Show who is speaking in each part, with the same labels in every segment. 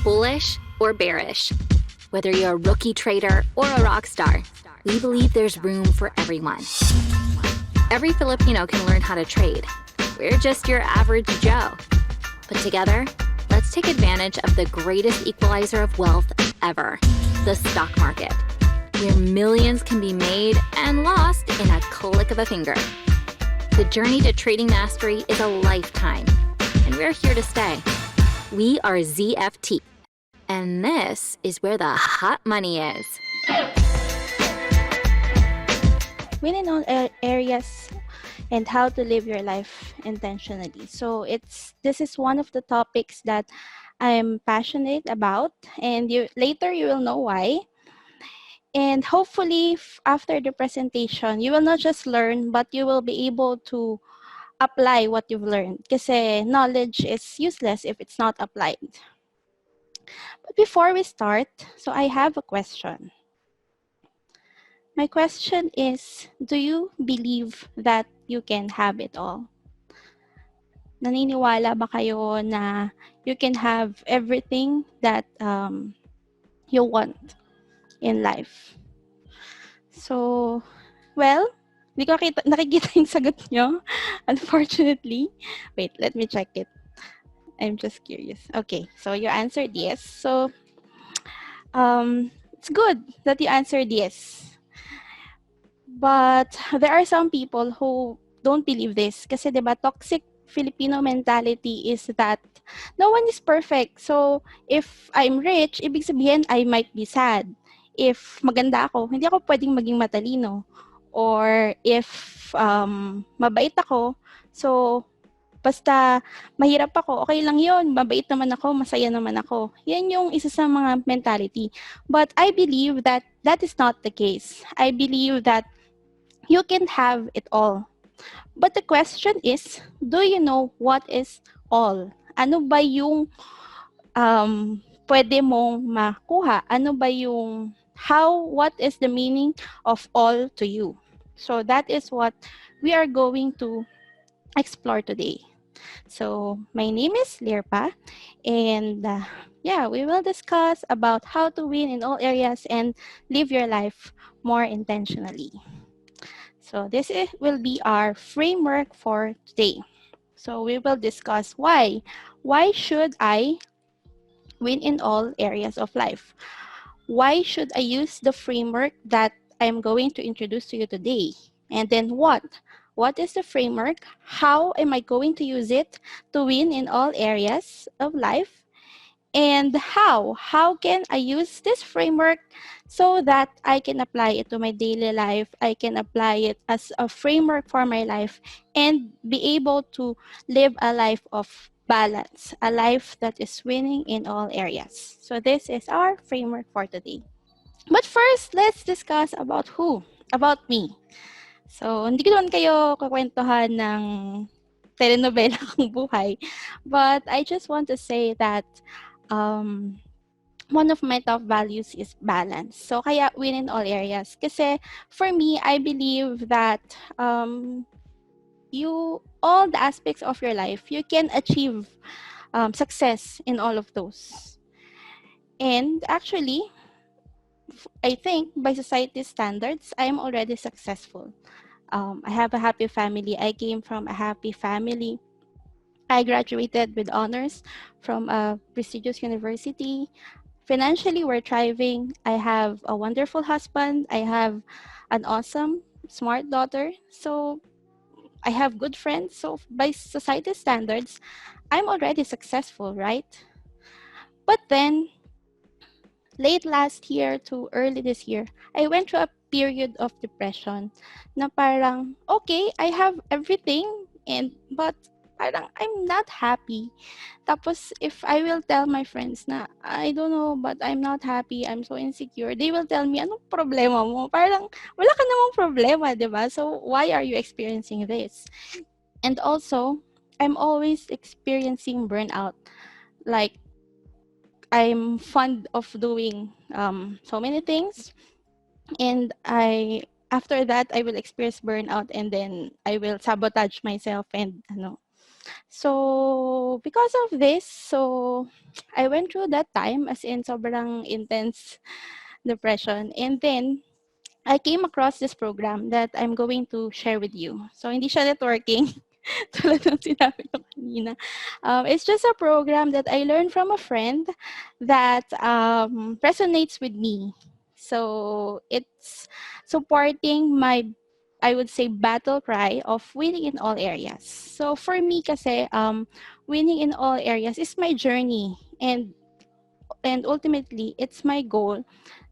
Speaker 1: bullish or bearish, whether you're a rookie trader or a rock star, we believe there's room for everyone. Every Filipino can learn how to trade. We're just your average Joe. But together, let's take advantage of the greatest equalizer of wealth ever, the stock market, where millions can be made and lost in a click of a finger. The journey to trading mastery is a lifetime, and we're here to stay. We are ZFT, and this is where the hot money is.
Speaker 2: Win in all areas and how to live your life intentionally. So this is one of the topics that I'm passionate about, and later you will know why. And hopefully after the presentation, you will not just learn, but you will be able to apply what you've learned. Kasi knowledge is useless if it's not applied. But before we start, so I have a question. My question is, do you believe that you can have it all? Naniniwala ba kayo na you can have everything that you want in life? So, well, hindi ko nakikita yung sagot nyo, unfortunately. Wait, let me check it. I'm just curious. Okay, so you answered yes. So, it's good that you answered yes. But there are some people who don't believe this. Kasi diba, toxic Filipino mentality is that no one is perfect. So, if I'm rich, ibig sabihin I might be sad. If maganda ako, hindi ako pwedeng maging matalino. Or if mabait ako, so basta mahirap ako, okay lang yun. Mabait naman ako, masaya naman ako. Yan yung isa sa mga mentality. But I believe that that is not the case. I believe that you can have it all. But the question is, do you know what is all? Ano ba yung pwede mong makuha? Ano ba yung what is the meaning of all to you? So that is what we are going to explore today. So my name is Lyrpa, and we will discuss about how to win in all areas and live your life more intentionally. So this will be our framework for today. So we will discuss why. Why should I win in all areas of life? Why should I use the framework that I'm going to introduce to you today? And then what? What is the framework? How am I going to use it to win in all areas of life? And how can I use this framework so that I can apply it to my daily life? I can apply it as a framework for my life and be able to live a life of balance, a life that is winning in all areas. So this is our framework for today. But first, let's discuss about who? About me. So, hindi ko naman kayo kakwentuhan ng telenovela kong buhay. But I just want to say that one of my top values is balance. So, kaya win in all areas. Kasi, for me, I believe that all the aspects of your life, you can achieve success in all of those. And actually, I think by society standards, I am already successful. I have a happy family. I came from a happy family. I graduated with honors from a prestigious university. Financially, we're thriving. I have a wonderful husband. I have an awesome, smart daughter. So I have good friends. So by society standards, I'm already successful, right? But then, late last year to early this year, I went through a period of depression na parang, okay, I have everything, but parang I'm not happy. Tapos, if I will tell my friends na, I don't know, but I'm not happy, I'm so insecure, they will tell me, anong problema mo? Parang, wala ka namang problema, di ba? So, why are you experiencing this? And also, I'm always experiencing burnout. Like, I'm fond of doing so many things, and after that I will experience burnout, and then I will sabotage myself, and So, because of this, so I went through that time as in sobrang intense depression. And then, I came across this program that I'm going to share with you. So, hindi siya networking. Tulad ng sinabi ko kanina. It's just a program that I learned from a friend that resonates with me. So, it's supporting my, I would say, battle cry of winning in all areas. So, for me kasi, winning in all areas is my journey. And ultimately, it's my goal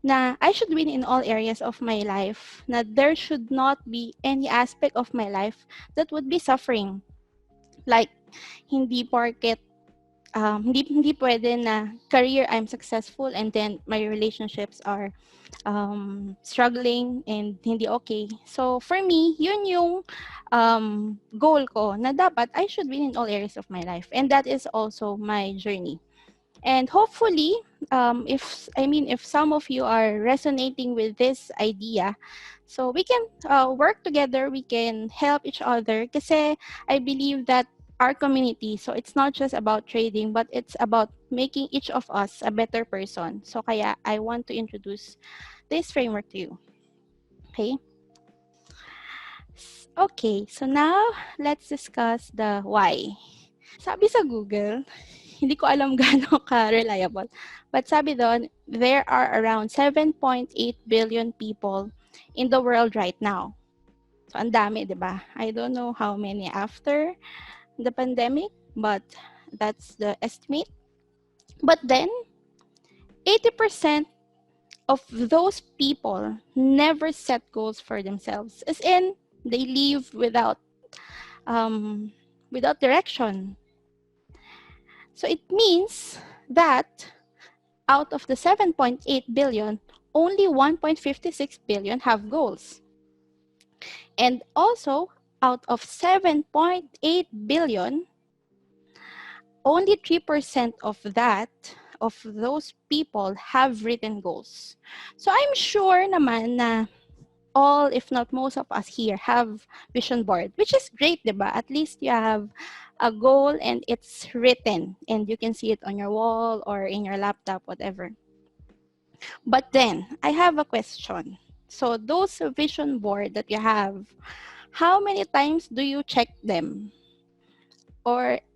Speaker 2: na I should win in all areas of my life, na there should not be any aspect of my life that would be suffering. Like, hindi porket, hindi pwede na career I'm successful and then my relationships are struggling and hindi okay. So, for me, yun yung goal ko na dapat I should win in all areas of my life. And that is also my journey. And hopefully, if some of you are resonating with this idea, so we can work together, we can help each other. Kasi I believe that our community, so it's not just about trading, but it's about making each of us a better person. So kaya I want to introduce this framework to you. Okay? Okay, so now let's discuss the why. Sabi sa Google, hindi ko alam gaano ka-reliable. But sabi doon, there are around 7.8 billion people in the world right now. So, ang dami, di ba? I don't know how many after the pandemic, but that's the estimate. But then, 80% of those people never set goals for themselves. As in, they live without direction. So it means that out of the 7.8 billion, only 1.56 billion have goals. And also, out of 7.8 billion, only 3% of those people have written goals. So I'm sure naman na all, if not most of us here have vision board, which is great, diba? At least you have a goal and it's written and you can see it on your wall or in your laptop, whatever. But then I have a question. So those vision board that you have, how many times do you check them?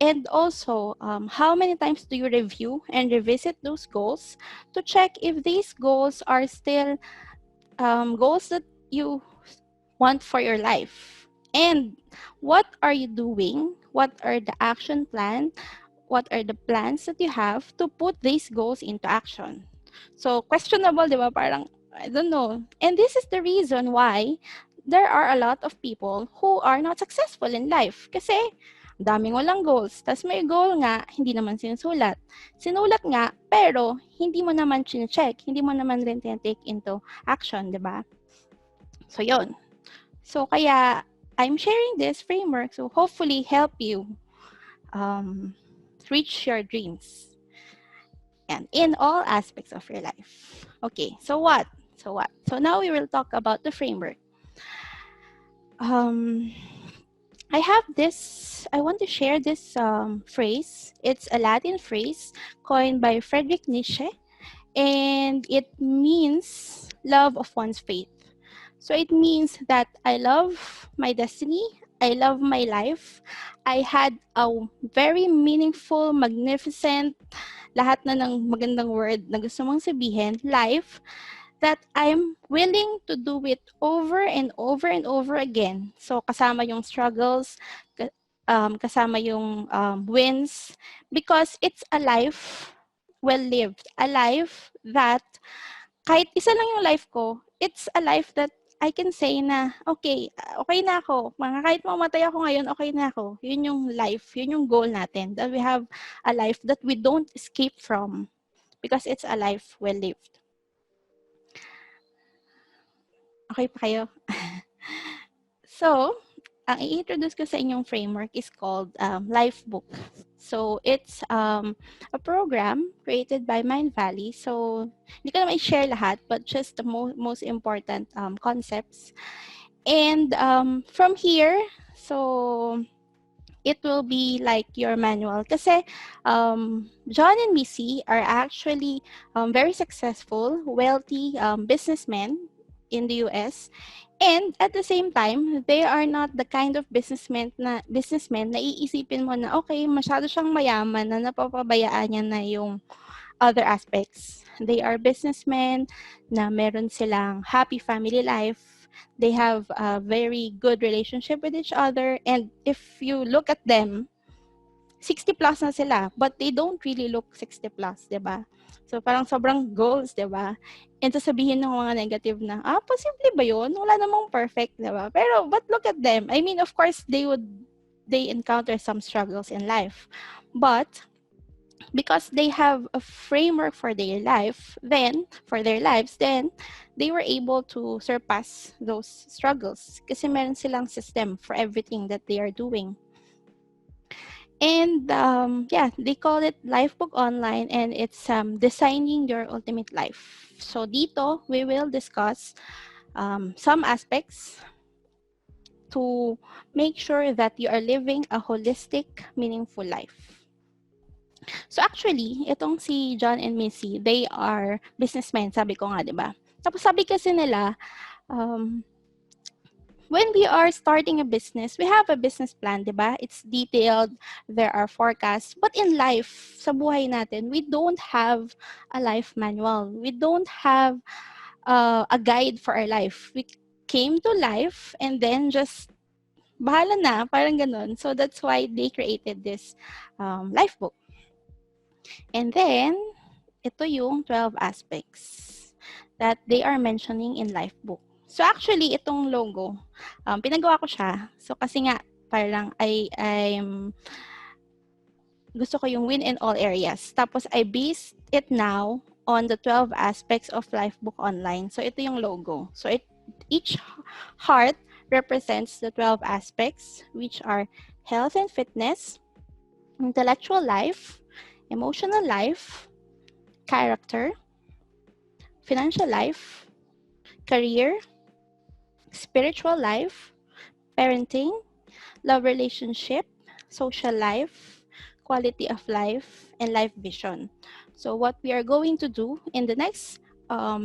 Speaker 2: And also, how many times do you review and revisit those goals to check if these goals are still goals that you want for your life? And what are you doing? What are the action plan? What are the plans that you have to put these goals into action? So, questionable, di ba? Parang, I don't know. And this is the reason why there are a lot of people who are not successful in life. Kasi, daming walang goals. Tapos may goal nga, hindi naman sinusulat. Sinulat nga, pero hindi mo naman chine-check. Hindi mo naman rin take into action, di ba? So, yon. So, kaya, I'm sharing this framework to hopefully help you reach your dreams and in all aspects of your life. Okay, so what? So now we will talk about the framework. I have this, I want to share this phrase. It's a Latin phrase coined by Friedrich Nietzsche, and it means love of one's faith. So it means that I love my destiny, I love my life. I had a very meaningful, magnificent, lahat na ng magandang word na gusto mong sabihin, life, that I'm willing to do it over and over and over again. So kasama yung struggles, kasama yung wins, because it's a life well lived, a life that kahit isa lang yung life ko, it's a life that I can say na, okay na ako. Kahit mamatay ako ngayon, okay na ako. Yun yung life, yun yung goal natin. That we have a life that we don't escape from because it's a life well lived. Okay pa kayo? So, ang i-introduce ko sa inyong framework is called Life Book. So, it's a program created by Mind Valley. So, hindi ko naman i-share lahat, but just the most important concepts. And from here, so it will be like your manual. Kasi John and Missy are actually very successful, wealthy businessmen in the US. And at the same time, they are not the kind of businessmen na iisipin mo na okay, masyado siyang mayaman na napapabayaan niya na yung other aspects. They are businessmen na meron silang happy family life. They have a very good relationship with each other. And if you look at them, 60 plus na sila, but they don't really look 60 plus, di ba? So parang sobrang goals, di ba? And sasabihin ng mga negative na, posible ba yun? Wala namang perfect, di ba? Pero, but look at them. I mean, of course, they encounter some struggles in life. But, because they have a framework for their life, then they were able to surpass those struggles kasi meron silang system for everything that they are doing. And they call it Lifebook Online, and it's designing your ultimate life. So dito, we will discuss some aspects to make sure that you are living a holistic, meaningful life. So actually, itong si John and Missy, they are businessmen, sabi ko nga, di ba? Tapos sabi kasi nila, when we are starting a business, we have a business plan, di ba? It's detailed, there are forecasts. But in life, sa buhay natin, we don't have a life manual. We don't have a guide for our life. We came to life and then just bahala na, parang ganun. So that's why they created this life book. And then, ito yung 12 aspects that they are mentioning in life book. So actually, itong logo, pinagawa ko siya. So kasi nga, parang I'm gusto ko yung win in all areas. Tapos I based it now on the 12 aspects of Lifebook Online. So ito yung logo. So each heart represents the 12 aspects, which are health and fitness, intellectual life, emotional life, character, financial life, career, spiritual life, parenting, love relationship, social life, quality of life, and life vision. So what we are going to do in the next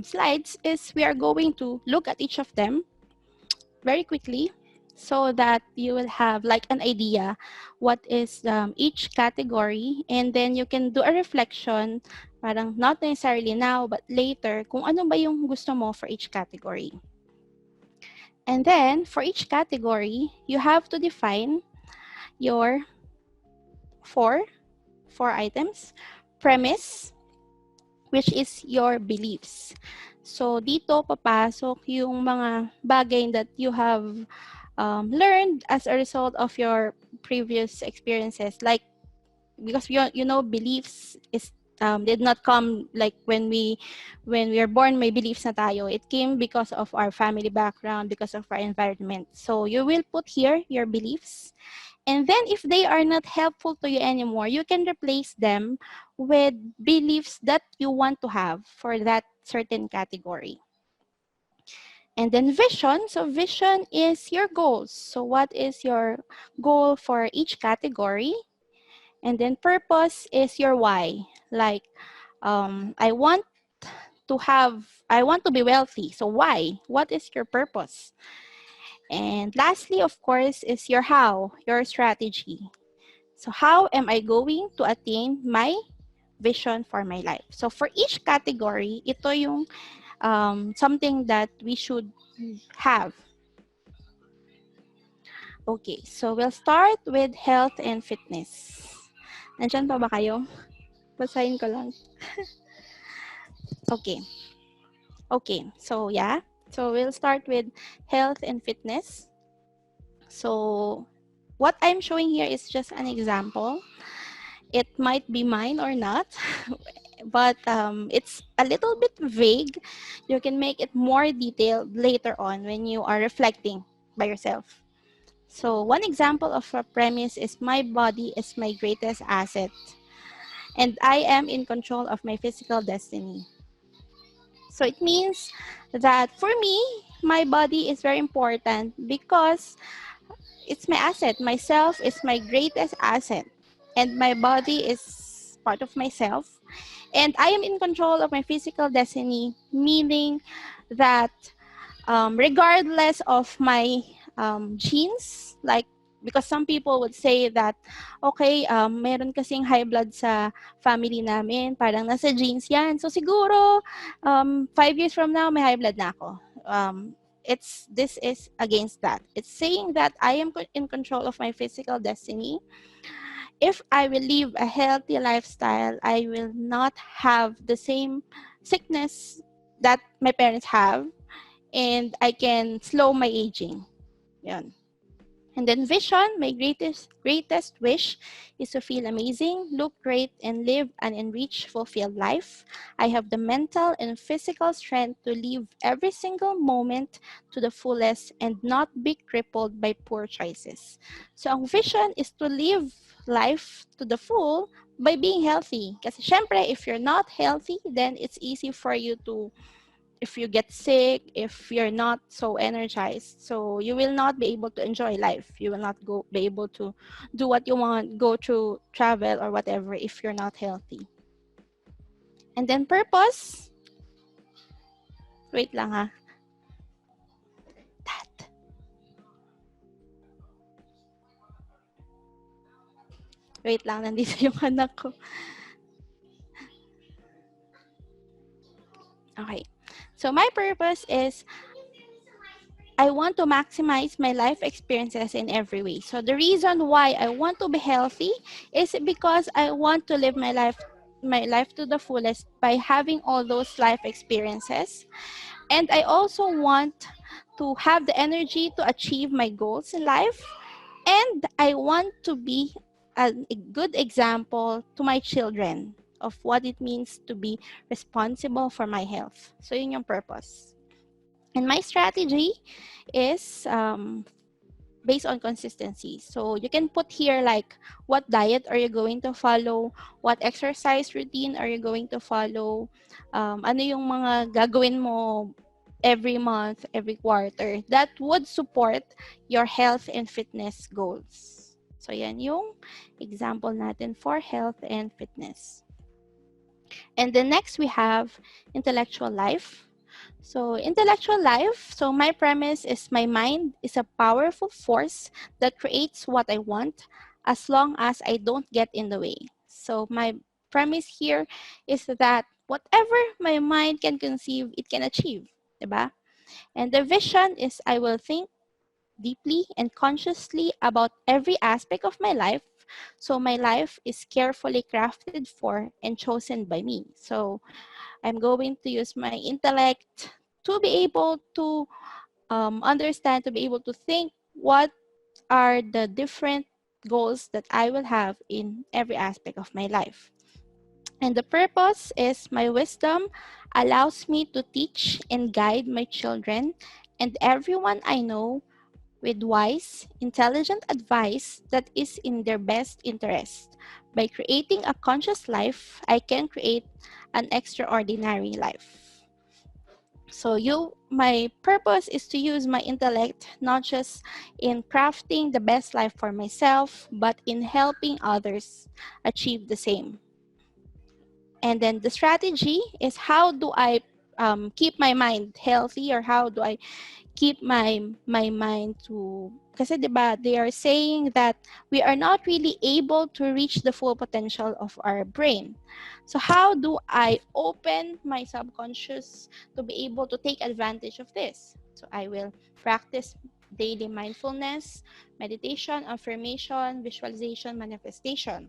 Speaker 2: slides is we are going to look at each of them very quickly so that you will have like an idea what is each category, and then you can do a reflection, parang not necessarily now but later, kung ano ba yung gusto mo for each category. And then for each category, you have to define your four items. Premise, which is your beliefs. So dito papasok yung mga bagay that you have learned as a result of your previous experiences, like because beliefs is did not come like when we are born may beliefs na tayo. It came because of our family background, because of our environment. So you will put here your beliefs, and then if they are not helpful to you anymore, you can replace them with beliefs that you want to have for that certain category. And then vision. So vision is your goals. So what is your goal for each category? And then purpose is your why. Like, I want to be wealthy. So why? What is your purpose? And lastly, of course, is your how, your strategy. So how am I going to attain my vision for my life? So for each category, ito yung something that we should have. Okay, so we'll start with health and fitness. Nandiyan pa ba kayo? Basahin ko lang. Okay, so yeah. So we'll start with health and fitness. So what I'm showing here is just an example. It might be mine or not, but it's a little bit vague. You can make it more detailed later on when you are reflecting by yourself. So one example of a premise is my body is my greatest asset, and I am in control of my physical destiny. So it means that for me, my body is very important because it's my asset. Myself is my greatest asset, and my body is part of myself. And I am in control of my physical destiny, meaning that regardless of my genes, like, because some people would say that, okay, meron kasing high blood sa family namin, parang nasa genes yan. So siguro, 5 years from now, may high blood na ako. This is against that. It's saying that I am in control of my physical destiny. If I will live a healthy lifestyle, I will not have the same sickness that my parents have, and I can slow my aging. Yan. And then vision, my greatest wish is to feel amazing, look great, and live an enriched, fulfilled life. I have the mental and physical strength to live every single moment to the fullest and not be crippled by poor choices. So ang vision is to live life to the full by being healthy. Kasi syempre, if you're not healthy, then it's easy for you to, if you get sick, if you're not so energized, so you will not be able to enjoy life. You will not be able to do what you want, go to travel or whatever if you're not healthy. And then purpose. Wait lang ha. That. Wait lang, nandito yung anak ko. Okay. So my purpose is I want to maximize my life experiences in every way. So the reason why I want to be healthy is because I want to live my life to the fullest by having all those life experiences. And I also want to have the energy to achieve my goals in life. And I want to be a good example to my children of what it means to be responsible for my health. So yun yung purpose. And my strategy is based on consistency. So you can put here like what diet are you going to follow, what exercise routine are you going to follow, ano yung mga gagawin mo every month, every quarter that would support your health and fitness goals. So yan yung example natin for health and fitness. And then next we have intellectual life. So intellectual life, so my premise is my mind is a powerful force that creates what I want as long as I don't get in the way. So my premise here is that whatever my mind can conceive, it can achieve, diba? And the vision is I will think deeply and consciously about every aspect of my life. So my life is carefully crafted for and chosen by me. So I'm going to use my intellect to be able to understand, to be able to think what are the different goals that I will have in every aspect of my life. And the purpose is my wisdom allows me to teach and guide my children and everyone I know with wise, intelligent advice that is in their best interest. By creating a conscious life, I can create an extraordinary life. So my purpose is to use my intellect not just in crafting the best life for myself, but in helping others achieve the same. And then the strategy is how do I keep my mind healthy, or how do I keep my mind to, kasi diba, they are saying that we are not really able to reach the full potential of our brain. So how do I open my subconscious to be able to take advantage of this? So I will practice daily mindfulness, meditation, affirmation, visualization, manifestation.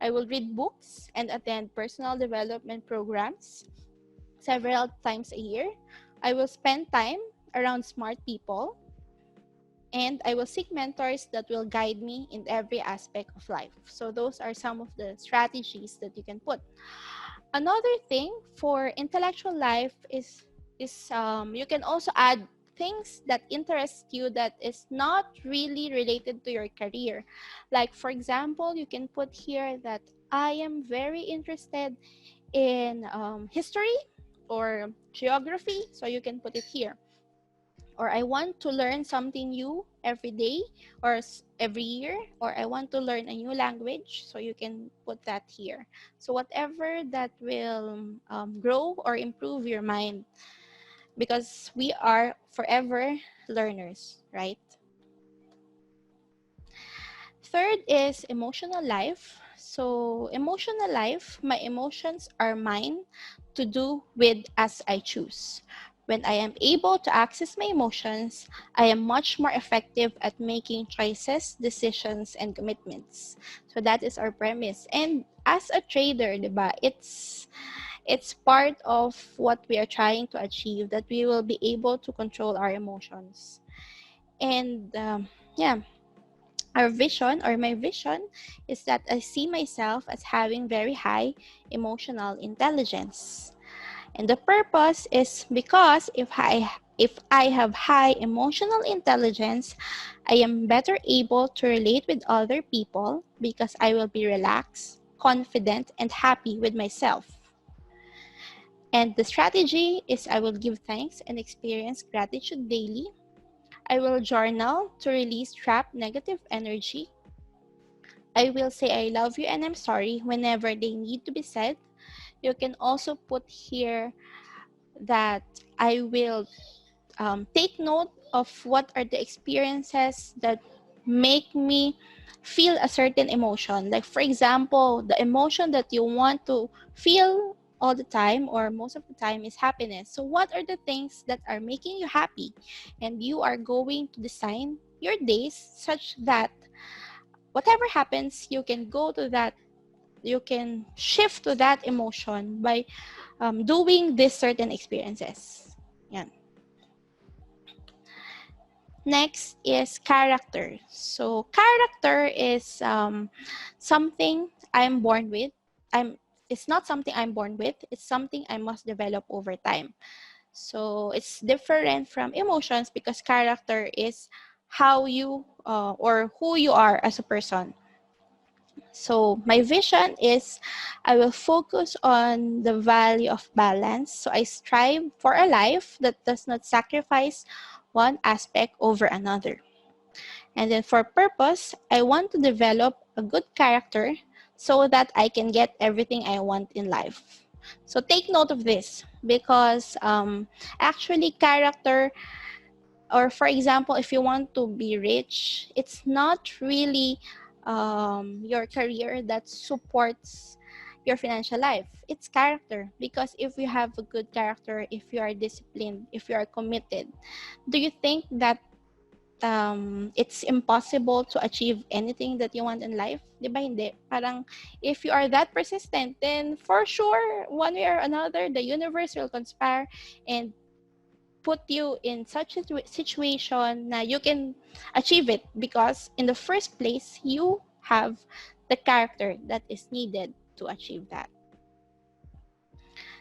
Speaker 2: I will read books and attend personal development programs several times a year. I will spend time around smart people, and I will seek mentors that will guide me in every aspect of life. So those are some of the strategies that you can put. Another thing for intellectual life is you can also add things that interest you that is not really related to your career. Like for example, you can put here that I am very interested in history or geography, so you can put it here. or I want to learn something new every day or every year, or I want to learn a new language, so you can put that here. So whatever that will grow or improve your mind, because we are forever learners, right? Third is emotional life. So emotional life, my emotions are mine to do with as I choose. When I am able to access my emotions, I am much more effective at making choices, decisions, and commitments. So that is our premise. And as a trader, diba, it's part of what we are trying to achieve, that we will be able to control our emotions. And yeah, our vision, or my vision, is that I see myself as having very high emotional intelligence. And the purpose is because if I have high emotional intelligence, I am better able to relate with other people because I will be relaxed, confident, and happy with myself. And the strategy is I will give thanks and experience gratitude daily. I will journal to release trapped negative energy. I will say I love you and I'm sorry whenever they need to be said. You can also put here that I will take note of what are the experiences that make me feel a certain emotion. Like, for example, the emotion that you want to feel all the time or most of the time is happiness. So, what are the things that are making you happy? And you are going to design your days such that whatever happens, you can go to that, you can shift to that emotion by doing these certain experiences. Yan. Next is character. So character is something I'm born with. It's not something I'm born with. It's something I must develop over time. So it's different from emotions because character is how you or who you are as a person. So my vision is I will focus on the value of balance. So I strive for a life that does not sacrifice one aspect over another. And then for purpose, I want to develop a good character so that I can get everything I want in life. So take note of this because actually character, or for example, if you want to be rich, it's not really your career that supports your financial life. It's character, because if you have a good character, if you are disciplined, if you are committed, do you think that it's impossible to achieve anything that you want in life? Di ba hindi? Parang if you are that persistent, then for sure, one way or another, the universe will conspire and put you in such a situation na you can achieve it, because in the first place you have the character that is needed to achieve that.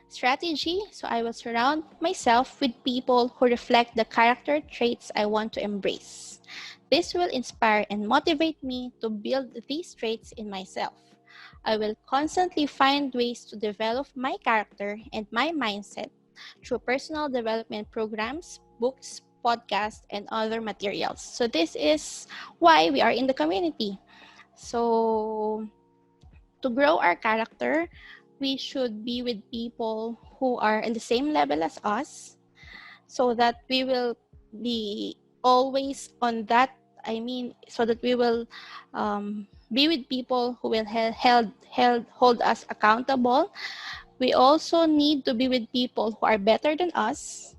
Speaker 2: Strategy, so I will surround myself with people who reflect the character traits I want to embrace. This will inspire and motivate me to build these traits in myself. I will constantly find ways to develop my character and my mindset through personal development programs, books, podcasts, and other materials. So this is why we are in the community. So to grow our character, we should be with people who are in the same level as us, so that we will be always on that. I mean, so that we will be with people who will hold us accountable. We also need to be with people who are better than us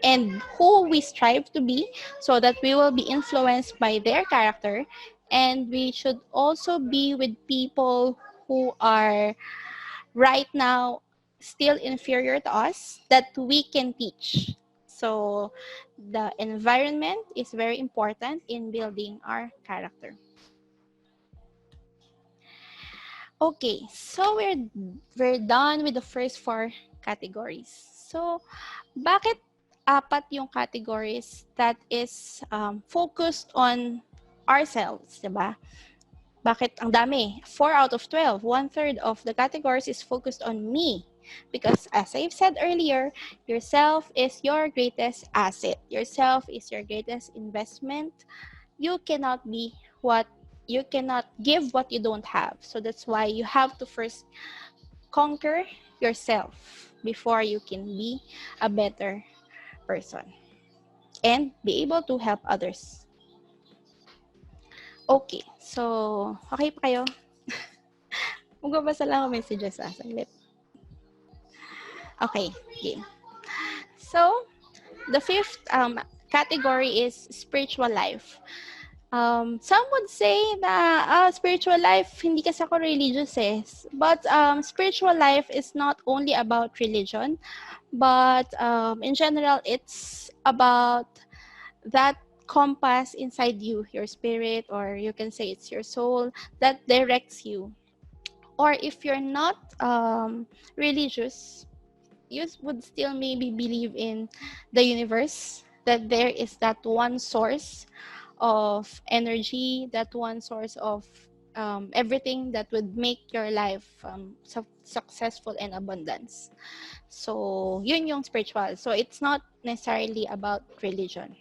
Speaker 2: and who we strive to be, so that we will be influenced by their character. And we should also be with people who are right now still inferior to us, that we can teach. So the environment is very important in building our character. Okay, so we're done with the first four categories. So bakit apat yung categories that is focused on ourselves, diba? Bakit ang dami? 4 out of 12. One third of the categories is focused on me. Because as I've said earlier, yourself is your greatest asset. Yourself is your greatest investment. You cannot give what you don't have. So that's why you have to first conquer yourself before you can be a better person and be able to help others. Okay, so okay pa kayo? Magbabasa lang ako messages saglit. Okay, game. So, the fifth category is spiritual life. Some would say na spiritual life, hindi kasi ako religious eh. But spiritual life is not only about religion, but in general, it's about that compass inside you, your spirit, or you can say it's your soul that directs you. Or if you're not religious, you would still maybe believe in the universe, that there is that one source of energy, that one source of everything that would make your life successful and abundance. So, yun yung spiritual. So, it's not necessarily about religion.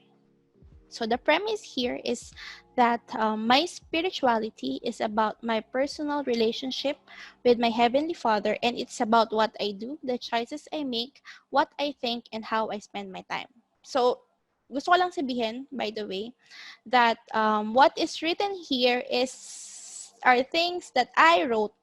Speaker 2: So the premise here is that my spirituality is about my personal relationship with my Heavenly Father, and it's about what I do, the choices I make, what I think, and how I spend my time. So, gusto ko lang sabihin, by the way, that what is written here are things that I wrote,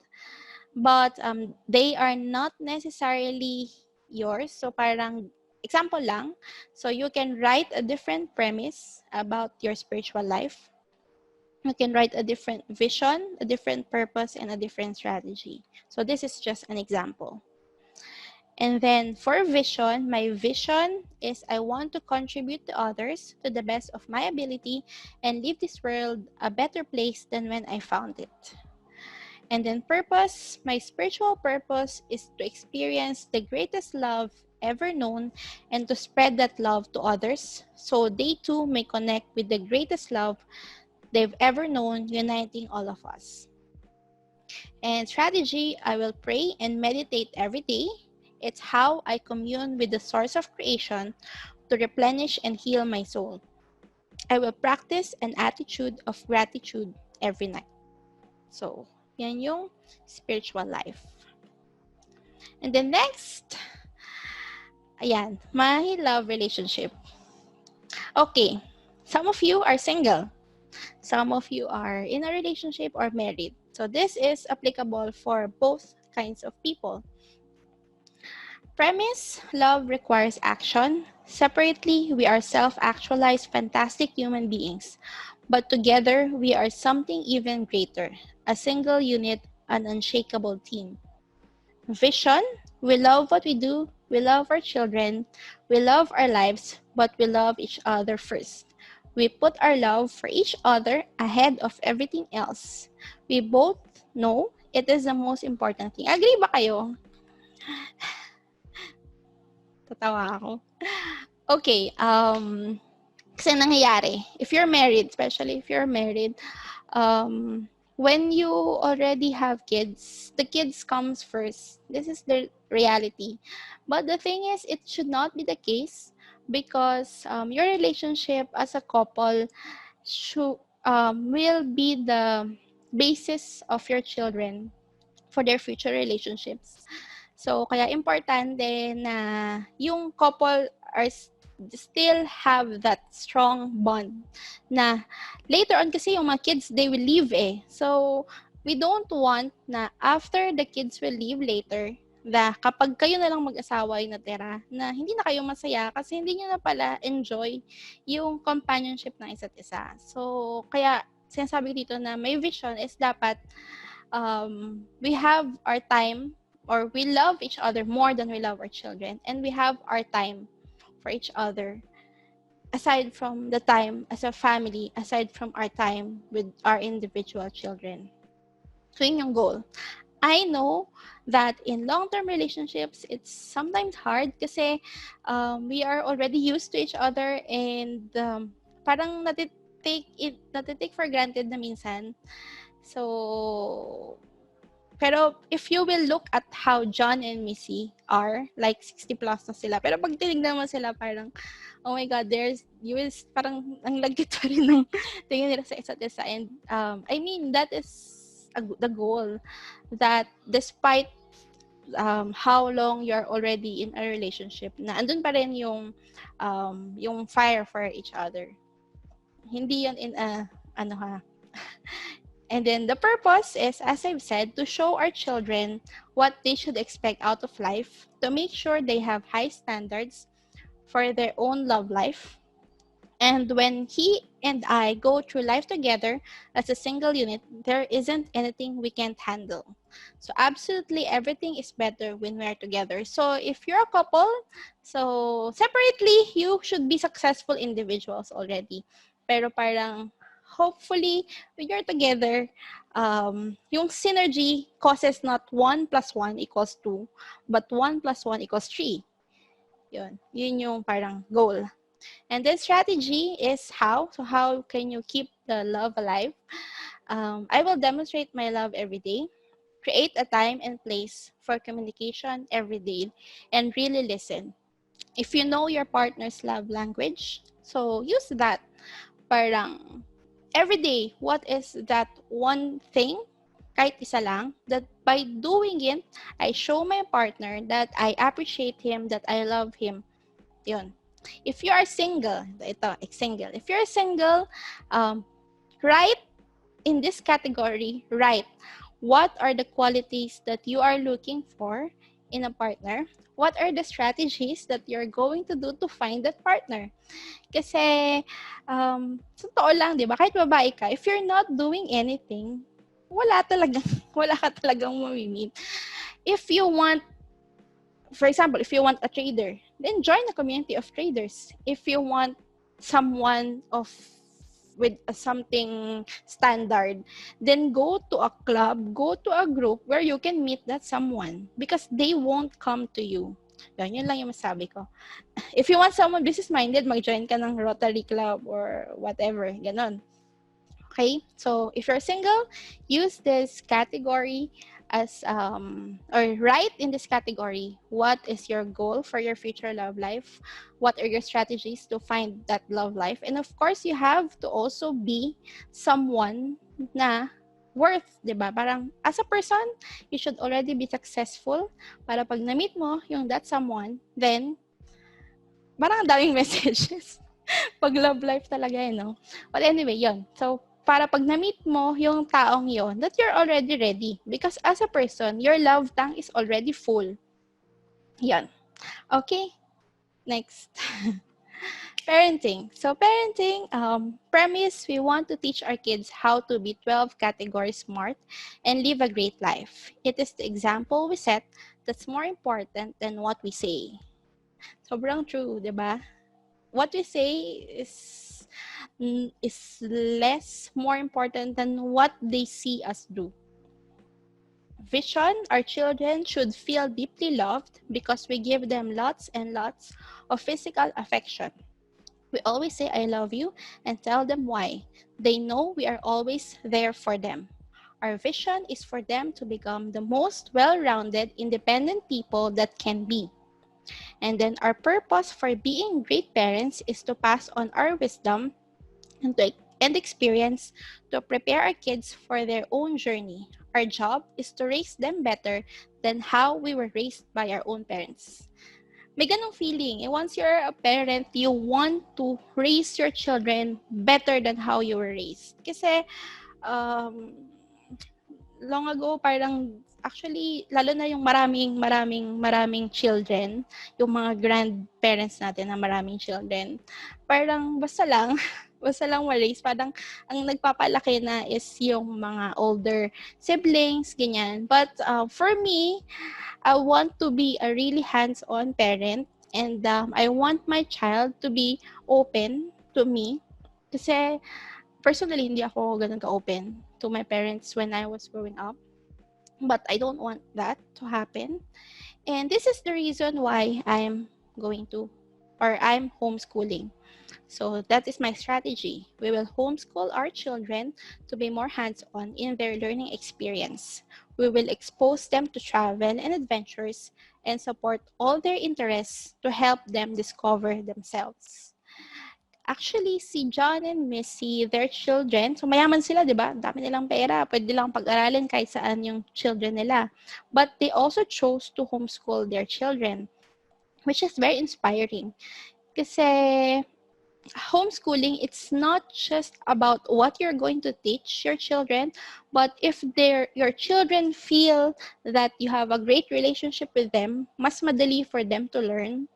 Speaker 2: but they are not necessarily yours. So parang example lang. So you can write a different premise about your spiritual life. You can write a different vision, a different purpose, and a different strategy. So this is just an example. And then for vision, my vision is I want to contribute to others to the best of my ability and leave this world a better place than when I found it. And then purpose, my spiritual purpose is to experience the greatest love ever known and to spread that love to others so they too may connect with the greatest love they've ever known, uniting all of us. And strategy, I will pray and meditate every day. It's how I commune with the source of creation to replenish and heal my soul. I will practice an attitude of gratitude every night. So, yan yung spiritual life. And then next, ayan, my love relationship. Okay, some of you are single. Some of you are in a relationship or married. So this is applicable for both kinds of people. Premise, love requires action. Separately, we are self-actualized, fantastic human beings. But together, we are something even greater, a single unit, an unshakable team. Vision, we love what we do, we love our children, we love our lives, but we love each other first. We put our love for each other ahead of everything else. We both know it is the most important thing. Agree ba kayo? Tatawa ako. Okay, kasi nangyayari, if you're married, especially if you're married, when you already have kids, the kids comes first. This is the reality. But the thing is, it should not be the case because your relationship as a couple will be the basis of your children for their future relationships. So, kaya importante na yung couple are still have that strong bond na later on kasi yung mga kids, they will leave eh. So, we don't want na after the kids will leave later, na kapag kayo na lang mag-asawa yung natira, na hindi na kayo masaya kasi hindi nyo na pala enjoy yung companionship ng isa't isa. So, kaya sinasabi ko dito na may vision is dapat we have our time or we love each other more than we love our children, and we have our time for each other aside from the time as a family, aside from our time with our individual children. So yun yung goal. I know that in long-term relationships, it's sometimes hard kasi we are already used to each other and parang natitake for granted na minsan. So, Pero if you will look at how John and Missy are, like 60 plus na sila. Pero pag tinignan mo sila, parang, oh my God, parang ang lagkit pa rin ng tingin nila sa isa't isa. And I mean, that is the goal. That despite how long you're already in a relationship, na andun pa rin yung fire for each other. Hindi yan in a, And then the purpose is, as I've said, to show our children what they should expect out of life, to make sure they have high standards for their own love life. And when he and I go through life together as a single unit, there isn't anything we can't handle. So absolutely everything is better when we're together. So if you're a couple, so separately, you should be successful individuals already. Pero parang hopefully when you're together, yung synergy causes not 1 plus 1 equals 2, but 1 plus 1 equals 3. Yun yung parang goal. And then strategy is how. So how can you keep the love alive? I will demonstrate my love every day. Create a time and place for communication every day and really listen. If you know your partner's love language, so use that. Parang every day, what is that one thing, kahit isa lang, that by doing it, I show my partner that I appreciate him, that I love him. Yun. If you are single, if you're single, write in this category, write what are the qualities that you are looking for in a partner? What are the strategies that you're going to do to find that partner? Kasi, totoo lang, di ba? Kahit babae ka, if you're not doing anything, wala ka talagang mamimit. If you want, for example, if you want a trader, then join a community of traders. If you want someone with something standard, then go to a club, go to a group where you can meet that someone because they won't come to you. Yun lang yung masabi ko. If you want someone business-minded, mag-join ka ng Rotary Club or whatever. Ganon. Okay? So, if you're single, use this category as, or write in this category, what is your goal for your future love life? What are your strategies to find that love life? And of course, you have to also be someone na worth, di ba? Parang, as a person, you should already be successful para pag na-meet mo yung that someone, then, parang ang daming messages. Pag love life talaga no? But anyway, yun. So, para pag na-meet mo yung taong yon, that you're already ready. Because as a person, your love tank is already full. Yan. Okay? Next. Parenting. So, parenting, premise, we want to teach our kids how to be 12 category smart and live a great life. It is the example we set that's more important than what we say. Sobrang true, di ba? What we say is less more important than what they see us do. Vision, our children should feel deeply loved because we give them lots and lots of physical affection. We always say, I love you, and tell them why. They know we are always there for them. Our vision is for them to become the most well-rounded, independent people that can be. And then our purpose for being great parents is to pass on our wisdom and experience to prepare our kids for their own journey. Our job is to raise them better than how we were raised by our own parents. May ganong feeling. Once you're a parent, you want to raise your children better than how you were raised. Kasi, long ago, parang, actually, lalo na yung maraming children, yung mga grandparents natin na maraming children, parang basta lang ma-raise, parang ang nagpapalaki na is yung mga older siblings, ganyan. But for me, I want to be a really hands-on parent and I want my child to be open to me kasi personally, hindi ako ganun ka-open to my parents when I was growing up. But I don't want that to happen. And this is the reason why I'm homeschooling. So that is my strategy. We will homeschool our children to be more hands-on in their learning experience. We will expose them to travel and adventures and support all their interests to help them discover themselves. Actually, si John and Missy, their children, so mayaman sila, di ba? Ang dami nilang pera, pwede nilang pag-aralin kahit saan yung children nila. But they also chose to homeschool their children, which is very inspiring. Kasi homeschooling, it's not just about what you're going to teach your children, but if your children feel that you have a great relationship with them, mas madali for them to learn.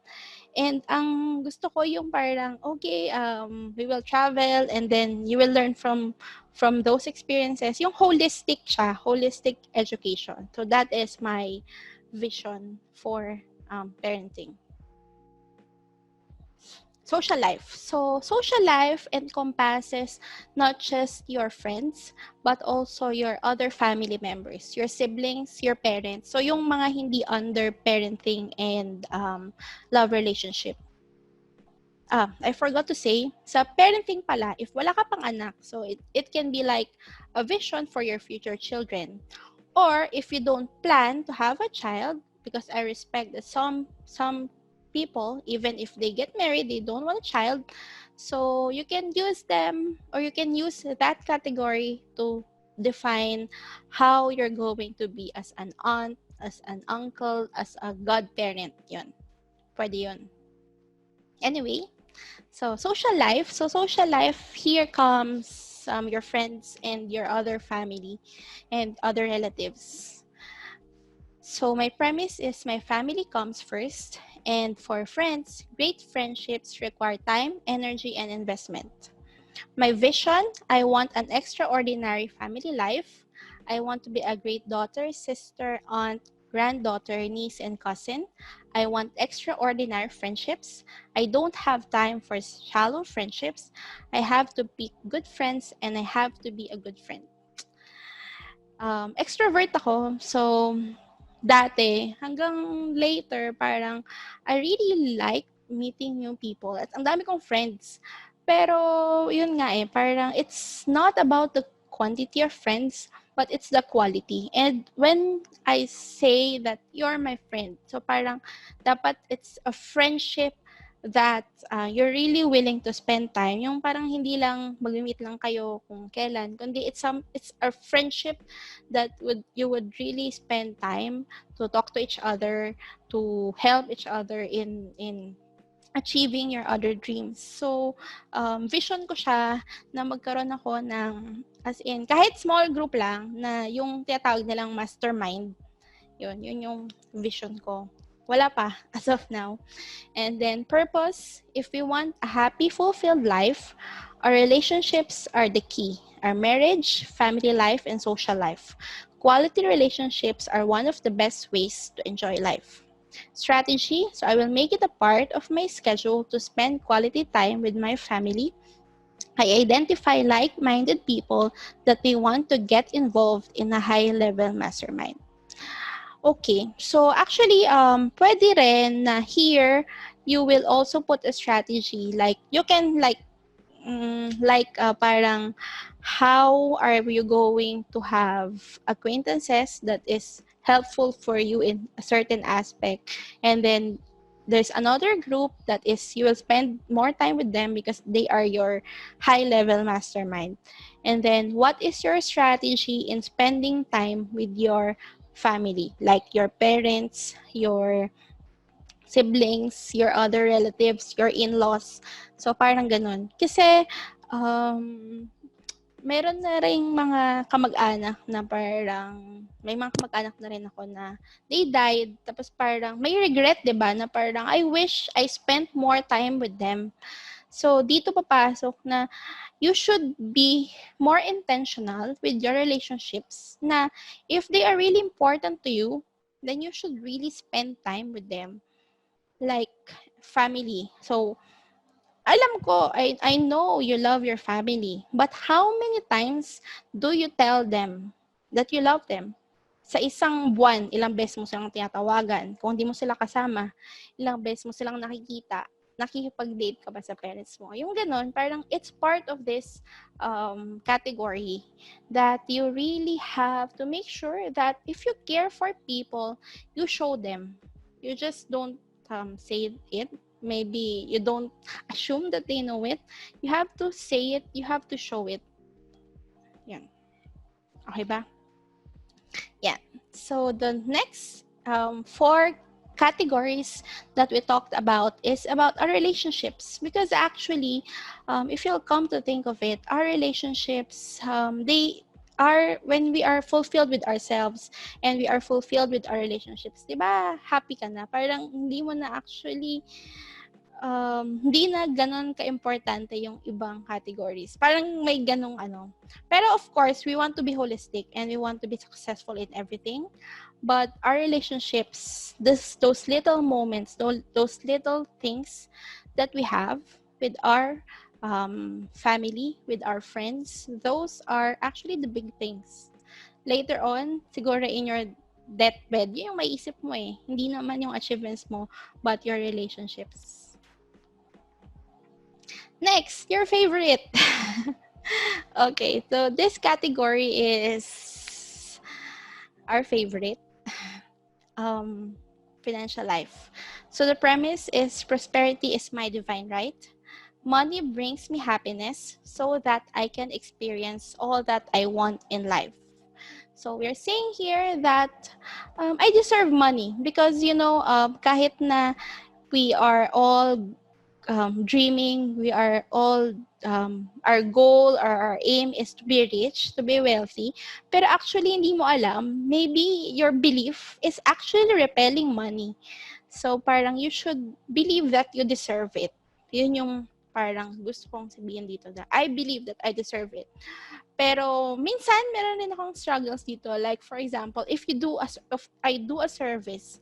Speaker 2: And ang gusto ko yung parang, okay, we will travel and then you will learn from those experiences. Yung holistic siya, holistic education. So that is my vision for parenting. Social life. So social life encompasses not just your friends, but also your other family members, your siblings, your parents. So yung mga hindi under parenting and love relationship. I forgot to say, sa parenting pala, if wala ka pang anak, so it can be like a vision for your future children. Or if you don't plan to have a child, because I respect that some people, even if they get married, they don't want a child. So you can use them, or you can use that category to define how you're going to be as an aunt, as an uncle, as a godparent. Yun. Pwede yun. Anyway, so social life. So social life, here comes your friends and your other family and other relatives. So my premise is my family comes first, and for friends, great friendships require time, energy, and investment. My vision, I want an extraordinary family life. I want to be a great daughter, sister, aunt, granddaughter, niece, and cousin. I want extraordinary friendships. I don't have time for shallow friendships. I have to pick good friends, and I have to be a good friend. Extrovert ako, so dati, hanggang later, parang I really like meeting new people. At ang dami kong friends. Pero, yun nga parang it's not about the quantity of friends, but it's the quality. And when I say that you're my friend, so parang dapat it's a friendship that you're really willing to spend time. Yung parang hindi lang mag-meet lang kayo kung kailan, kundi it's a friendship that you would really spend time to talk to each other, to help each other in achieving your other dreams. So, vision ko siya na magkaroon ako ng, as in, kahit small group lang, na yung tinatawag nilang mastermind. Yun yung vision ko. Wala pa, as of now. And then purpose, if we want a happy, fulfilled life, our relationships are the key. Our marriage, family life, and social life. Quality relationships are one of the best ways to enjoy life. Strategy, so I will make it a part of my schedule to spend quality time with my family. I identify like-minded people that we want to get involved in a high-level mastermind. Okay, so actually, pwede rin na here, you will also put a strategy, like, you can parang, how are you going to have acquaintances that is helpful for you in a certain aspect, and then there's another group that is you will spend more time with them because they are your high-level mastermind. And then what is your strategy in spending time with your family, like your parents, your siblings, your other relatives, your in-laws. So, parang ganun. Kasi, meron na rin mga kamag-anak na parang, may mga kamag-anak na rin ako na they died, tapos parang, may regret, diba, na parang, I wish I spent more time with them. So, dito papasok na you should be more intentional with your relationships na if they are really important to you, then you should really spend time with them. Like family. So, alam ko, I know you love your family, but how many times do you tell them that you love them? Sa isang buwan, ilang beses mo silang tinatawagan. Kung hindi mo sila kasama, ilang beses mo silang nakikita. nakikipag-date ka ba sa parents mo? Yung ganon, parang it's part of this category that you really have to make sure that if you care for people, you show them. You just don't say it. Maybe you don't assume that they know it. You have to say it. You have to show it. Yan. Okay ba? Yeah. So the next 4 categories that we talked about is about our relationships, because actually if you'll come to think of it, our relationships, they are when we are fulfilled with ourselves and we are fulfilled with our relationships, diba, happy ka na, parang hindi mo na actually hindi na ganun ka-importante yung ibang categories. Parang may ganung ano. Pero of course, we want to be holistic and we want to be successful in everything. But our relationships, those little moments, those little things that we have with our family, with our friends, those are actually the big things. Later on, siguro in your deathbed, yun yung maiisip mo eh. Hindi naman yung achievements mo, but your relationships. Next, your favorite. Okay, so this category is our favorite, financial life. So the premise is prosperity is my divine right. Money brings me happiness so that I can experience all that I want in life. So we're saying here that I deserve money because, you know, kahit na we are all dreaming, we are all, our goal or our aim is to be rich, to be wealthy. Pero actually, hindi mo alam, maybe your belief is actually repelling money. So parang you should believe that you deserve it. Yun yung parang gusto kong sabihin dito, na I believe that I deserve it. Pero minsan, meron din akong struggles dito. Like for example, if I do a service,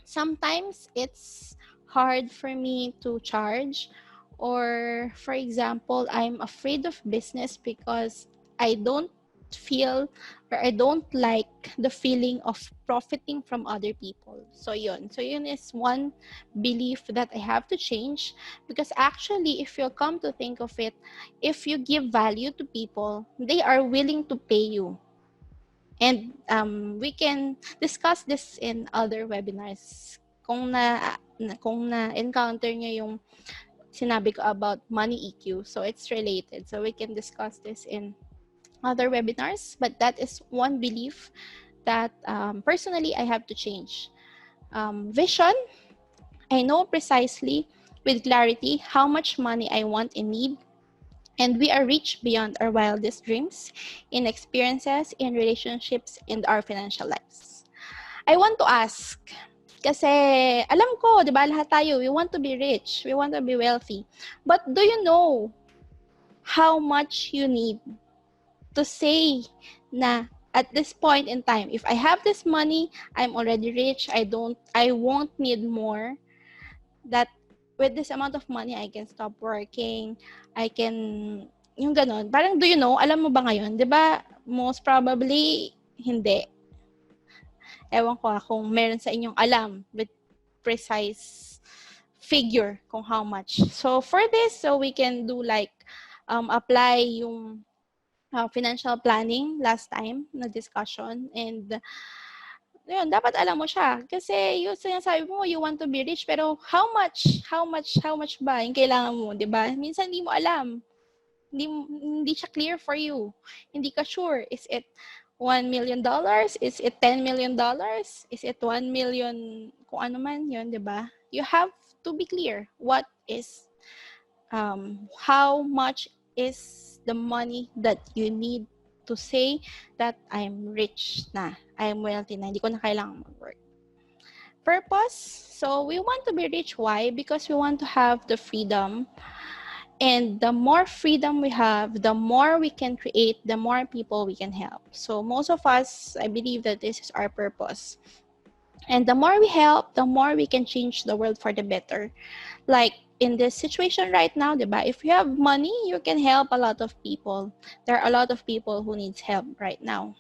Speaker 2: sometimes it's hard for me to charge, or for example, I'm afraid of business because I don't feel or I don't like the feeling of profiting from other people. So yun is one belief that I have to change, because actually if you come to think of it, if you give value to people, they are willing to pay you. And we can discuss this in other webinars. Kung na-encounter nyo yung sinabi ko about money EQ, so it's related. So we can discuss this in other webinars, but that is one belief that personally I have to change. Vision, I know precisely with clarity how much money I want and need, and we are rich beyond our wildest dreams in experiences, in relationships, and our financial lives. I want to ask, kasi alam ko, di ba, lahat tayo, we want to be rich, we want to be wealthy. But do you know how much you need to say na at this point in time, if I have this money, I'm already rich, I won't need more, that with this amount of money, I can stop working, I can, yung ganon. Parang, do you know, alam mo ba ngayon, di ba, most probably, hindi. Ewan ko kung meron sa inyong alam with precise figure kung how much. So for this, so we can do like apply yung financial planning last time na discussion, and yun, dapat alam mo siya. Kasi yung sinasabi mo, you want to be rich, pero how much ba yung kailangan mo, di ba? Minsan hindi mo alam. Hindi siya clear for you. Hindi ka sure. Is it $1 million? Is it $10 million? Is it 1 million? Kung ano man yun, di ba? You have to be clear. What is, how much is the money that you need to say that I'm rich na, I'm wealthy na, hindi ko na kailangan mag-work. Purpose, so we want to be rich. Why? Because we want to have the freedom. And the more freedom we have, the more we can create, the more people we can help. So most of us, I believe that this is our purpose. And the more we help, the more we can change the world for the better. Like in this situation right now, diba? If you have money, you can help a lot of people. There are a lot of people who needs help right now.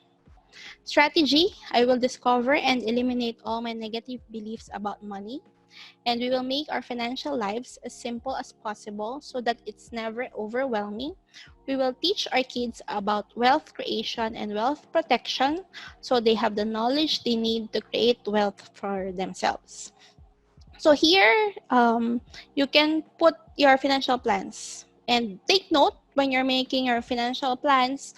Speaker 2: Strategy, I will discover and eliminate all my negative beliefs about money. And we will make our financial lives as simple as possible so that it's never overwhelming. We will teach our kids about wealth creation and wealth protection so they have the knowledge they need to create wealth for themselves. So here, you can put your financial plans and take note when you're making your financial plans.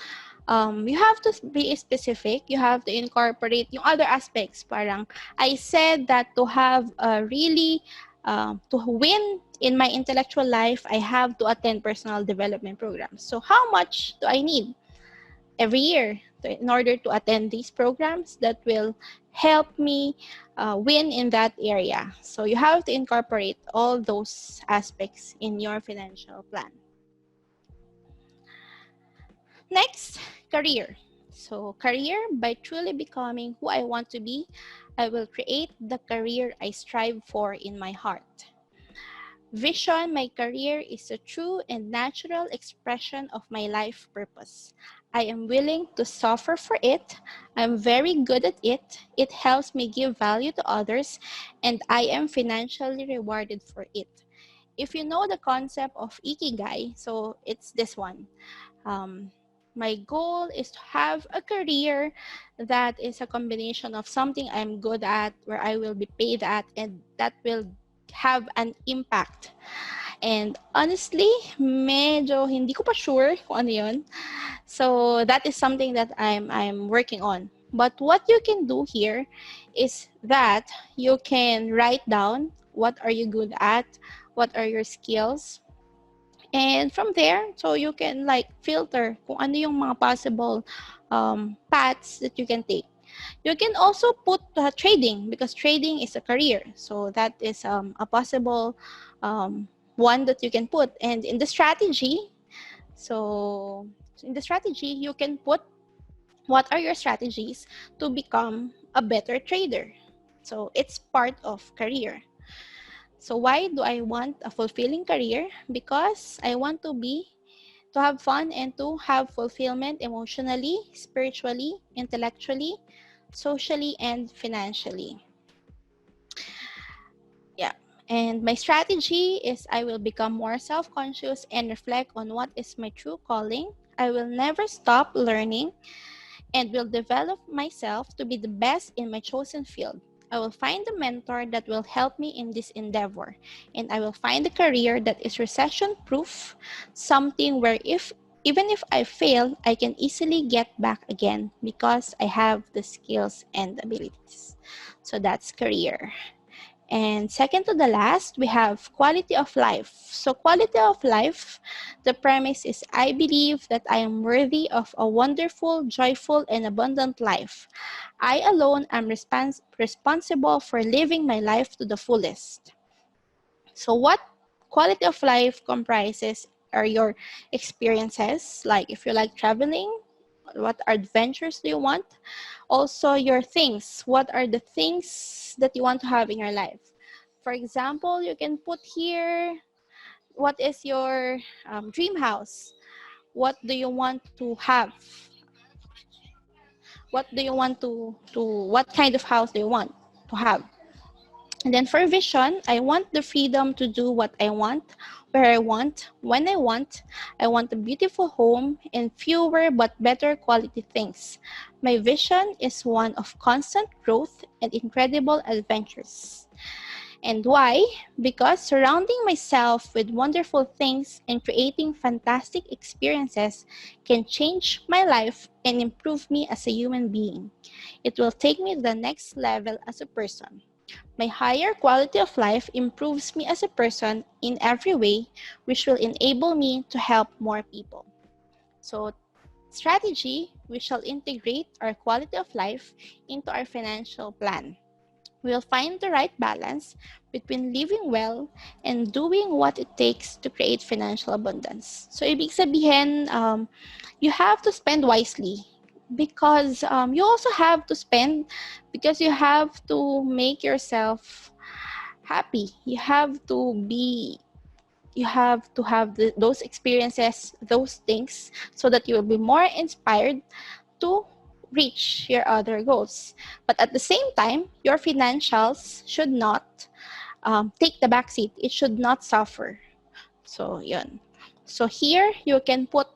Speaker 2: You have to be specific. You have to incorporate yung other aspects. Parang I said that to have a really, to win in my intellectual life, I have to attend personal development programs. So how much do I need every year in order to attend these programs that will help me win in that area? So you have to incorporate all those aspects in your financial plan. Next, career. So career, by truly becoming who I want to be, I will create the career I strive for in my heart. Vision, my career is a true and natural expression of my life purpose. I am willing to suffer for it. I'm very good at it. It helps me give value to others, and I am financially rewarded for it. If you know the concept of ikigai, so it's this one. My goal is to have a career that is a combination of something I'm good at, where I will be paid at, and that will have an impact. And honestly, medyo hindi ko pa sure kung ano yun. So that is something that I'm working on. But what you can do here is that you can write down what are you good at, what are your skills, and from there, so you can like filter kung ano yung mga possible paths that you can take. You can also put trading, because trading is a career. So that is a possible one that you can put. And in the strategy, so in the strategy, you can put what are your strategies to become a better trader. So it's part of career. So why do I want a fulfilling career? Because I want to have fun and to have fulfillment emotionally, spiritually, intellectually, socially, and financially. Yeah. And my strategy is I will become more self-conscious and reflect on what is my true calling. I will never stop learning and will develop myself to be the best in my chosen field. I will find a mentor that will help me in this endeavor, and I will find a career that is recession-proof, something where even if I fail, I can easily get back again because I have the skills and abilities. So that's career. And second to the last, we have quality of life. So quality of life, the premise is I believe that I am worthy of a wonderful, joyful, and abundant life. I alone am responsible for living my life to the fullest. So what quality of life comprises are your experiences, like if you like traveling, what adventures do you want? Also your things, what are the things that you want to have in your life? For example, you can put here, what is your dream house? What do you want to have? What do you want what kind of house do you want to have? And then for vision, I want the freedom to do what I want, where I want, when I want. I want a beautiful home and fewer but better quality things. My vision is one of constant growth and incredible adventures. And why? Because surrounding myself with wonderful things and creating fantastic experiences can change my life and improve me as a human being. It will take me to the next level as a person. My higher quality of life improves me as a person in every way, which will enable me to help more people. So, strategy, we shall integrate our quality of life into our financial plan. We'll find the right balance between living well and doing what it takes to create financial abundance. So, ibig sabihin, you have to spend wisely, because you also have to spend because you have to make yourself happy. You have to have those experiences, those things, so that you will be more inspired to reach your other goals. But at the same time, your financials should not take the backseat. It should not suffer. So, yun. So, here, you can put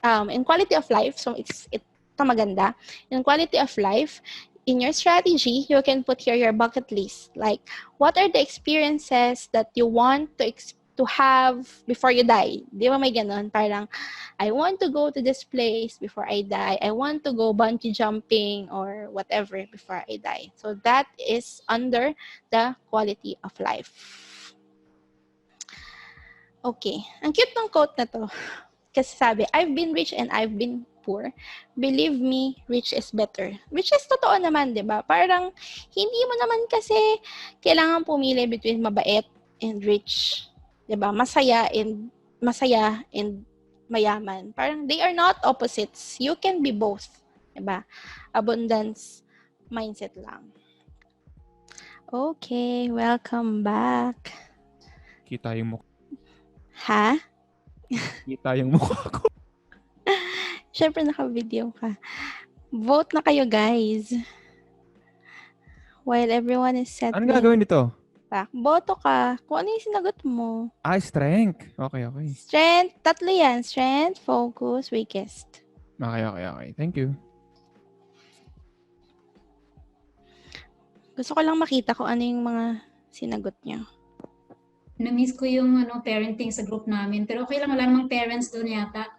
Speaker 2: in quality of life. So, ito maganda. In quality of life, in your strategy, you can put here your bucket list. Like, what are the experiences that you want to have before you die? Di ba may ganun? Parang, I want to go to this place before I die. I want to go bungee jumping or whatever before I die. So that is under the quality of life. Okay. Ang cute ng quote na to. Kasi sabi, I've been rich and I've been poor. Believe me, rich is better. Which is totoo naman, di ba? Parang, hindi mo naman kasi kailangan pumili between mabait and rich. Di ba? Masaya and mayaman. Parang, they are not opposites. You can be both. Di ba? Abundance mindset lang. Okay, welcome back.
Speaker 3: Kita yung mukha.
Speaker 2: Ha?
Speaker 3: Kita yung mukha ko.
Speaker 2: Siyempre, naka-video ka. Vote na kayo, guys. While everyone is settling.
Speaker 3: Ano gagawin dito?
Speaker 2: Back. Boto ka. Kung ano yung sinagot mo.
Speaker 3: Strength. Okay.
Speaker 2: Strength. 3 yan. Strength, focus, weakest.
Speaker 3: Okay. Thank you.
Speaker 2: Gusto ko lang makita kung ano yung mga sinagot nyo.
Speaker 4: Na-miss ko yung parenting sa group namin. Pero okay lang, wala namang parents doon yata.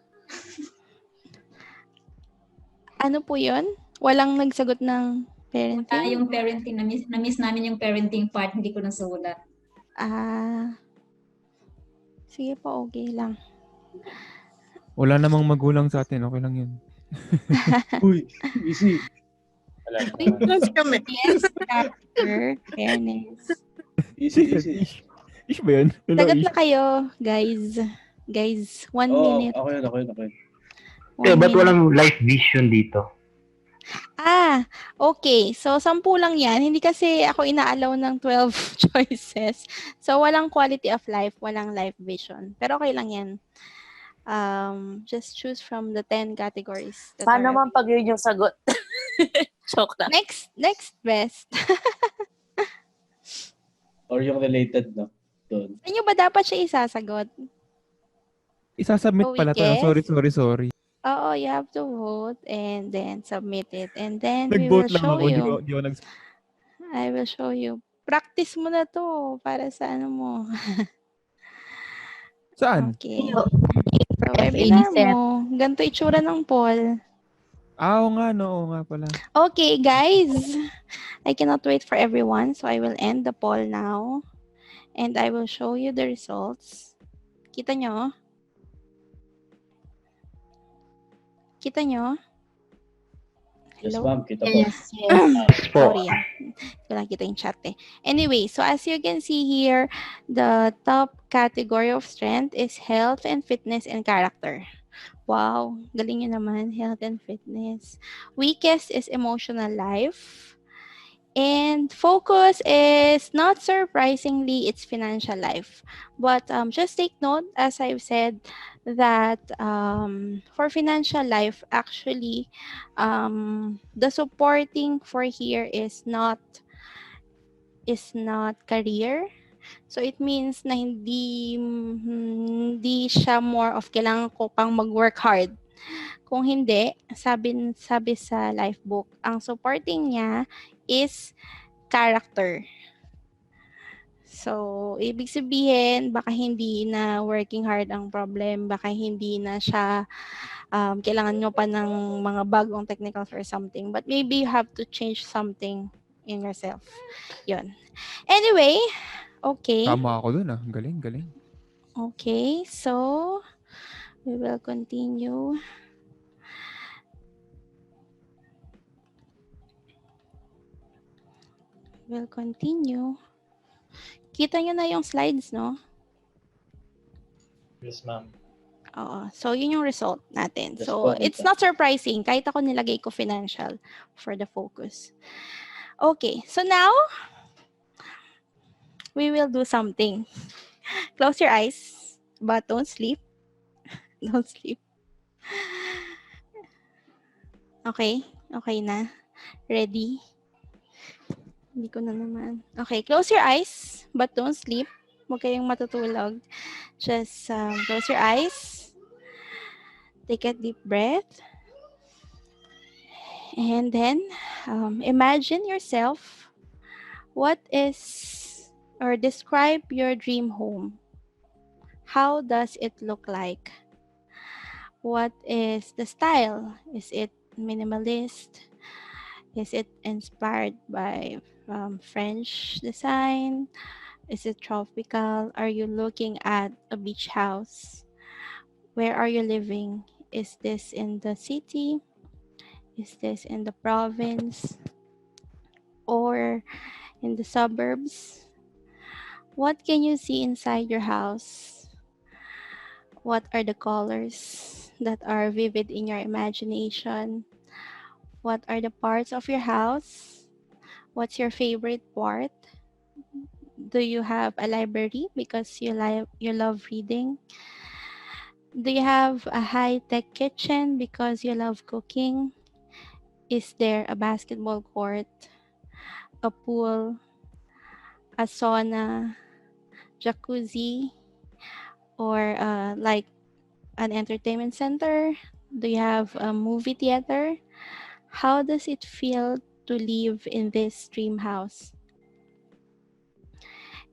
Speaker 2: Ano po yun? Walang nagsagot ng parenting?
Speaker 4: Yung parenting, na-miss namin yung parenting part, hindi ko nasulat.
Speaker 2: Sige po, okay lang.
Speaker 3: Wala namang magulang sa atin. Okay lang yun.
Speaker 5: Uy, easy.
Speaker 2: Yes, fairness.
Speaker 5: Easy.
Speaker 3: Ish ba yun?
Speaker 2: Sagot na kayo, guys. Guys, 1 minute.
Speaker 5: Okay.
Speaker 6: Ba't walang life vision dito?
Speaker 2: Okay. So, 10 lang yan. Hindi kasi ako inaalaw ng 12 choices. So, walang quality of life, walang life vision. Pero okay lang yan. Just choose from the 10 categories.
Speaker 7: Paano naman pag yun yung sagot? Joke lang.
Speaker 2: Next best.
Speaker 5: Or yung related, no? Doon.
Speaker 2: Ano ba dapat siya isasagot?
Speaker 3: Isasubmit pala to. Sorry.
Speaker 2: Oo, you have to vote and then submit it. And then we
Speaker 3: Nag-vote
Speaker 2: will
Speaker 3: lang
Speaker 2: show
Speaker 3: ako.
Speaker 2: you.
Speaker 3: Di ako
Speaker 2: I will show you. Practice mo na to para sa ano mo.
Speaker 3: Saan?
Speaker 2: Okay. So, webinar mo. Ganito itsura ng poll.
Speaker 3: Oo nga pala.
Speaker 2: Okay, guys. I cannot wait for everyone. So, I will end the poll now. And I will show you the results. Kita nyo? Kita nyo?
Speaker 5: Yes,
Speaker 2: Hello?
Speaker 5: ma'am. Kita po.
Speaker 7: Yes.
Speaker 2: Sorry. Hindi ko lang kita yung chat eh. Anyway, so as you can see here, the top category of strength is health and fitness and character. Wow, galing nyo naman, health and fitness. Weakest is emotional life. And focus is, not surprisingly, it's financial life. But just take note, as I've said, that for financial life, actually, the supporting for here is not career. So it means na hindi siya more of kailangan ko pang mag-work hard. Kung hindi, sabi sa life book, ang supporting niya is character. So, ibig sabihin, baka hindi na working hard ang problem, baka hindi na siya kailangan nyo pa ng mga bagong technicals or something. But maybe you have to change something in yourself. Yun. Anyway, okay.
Speaker 3: Tama ako dun Galing.
Speaker 2: Okay, so we will continue. We'll continue. Kita nyo na yung slides, no?
Speaker 5: Yes, ma'am.
Speaker 2: Oo. So, yun yung result natin.
Speaker 5: Yes,
Speaker 2: So,
Speaker 5: po,
Speaker 2: it's not surprising. Kahit ako nilagay ko financial for the focus. Okay. So, now, we will do something. Close your eyes, but don't sleep. Don't sleep. Okay. Okay na? Ready? Hindi ko na naman. Okay, close your eyes, but don't sleep. Huwag kayong matutulog. Just close your eyes. Take a deep breath. And then imagine yourself. What is, or describe your dream home. How does it look like? What is the style? Is it minimalist? Is it inspired by French design? Is it tropical? Are you looking at a beach house? Where are you living? Is this in the city? Is this in the province? Or in the suburbs? What can you see inside your house? What are the colors that are vivid in your imagination? What are the parts of your house? What's your favorite part? Do you have a library because you love reading? Do you have a high-tech kitchen because you love cooking? Is there a basketball court, a pool, a sauna, jacuzzi, or like an entertainment center? Do you have a movie theater? How does it feel to live in this dream house?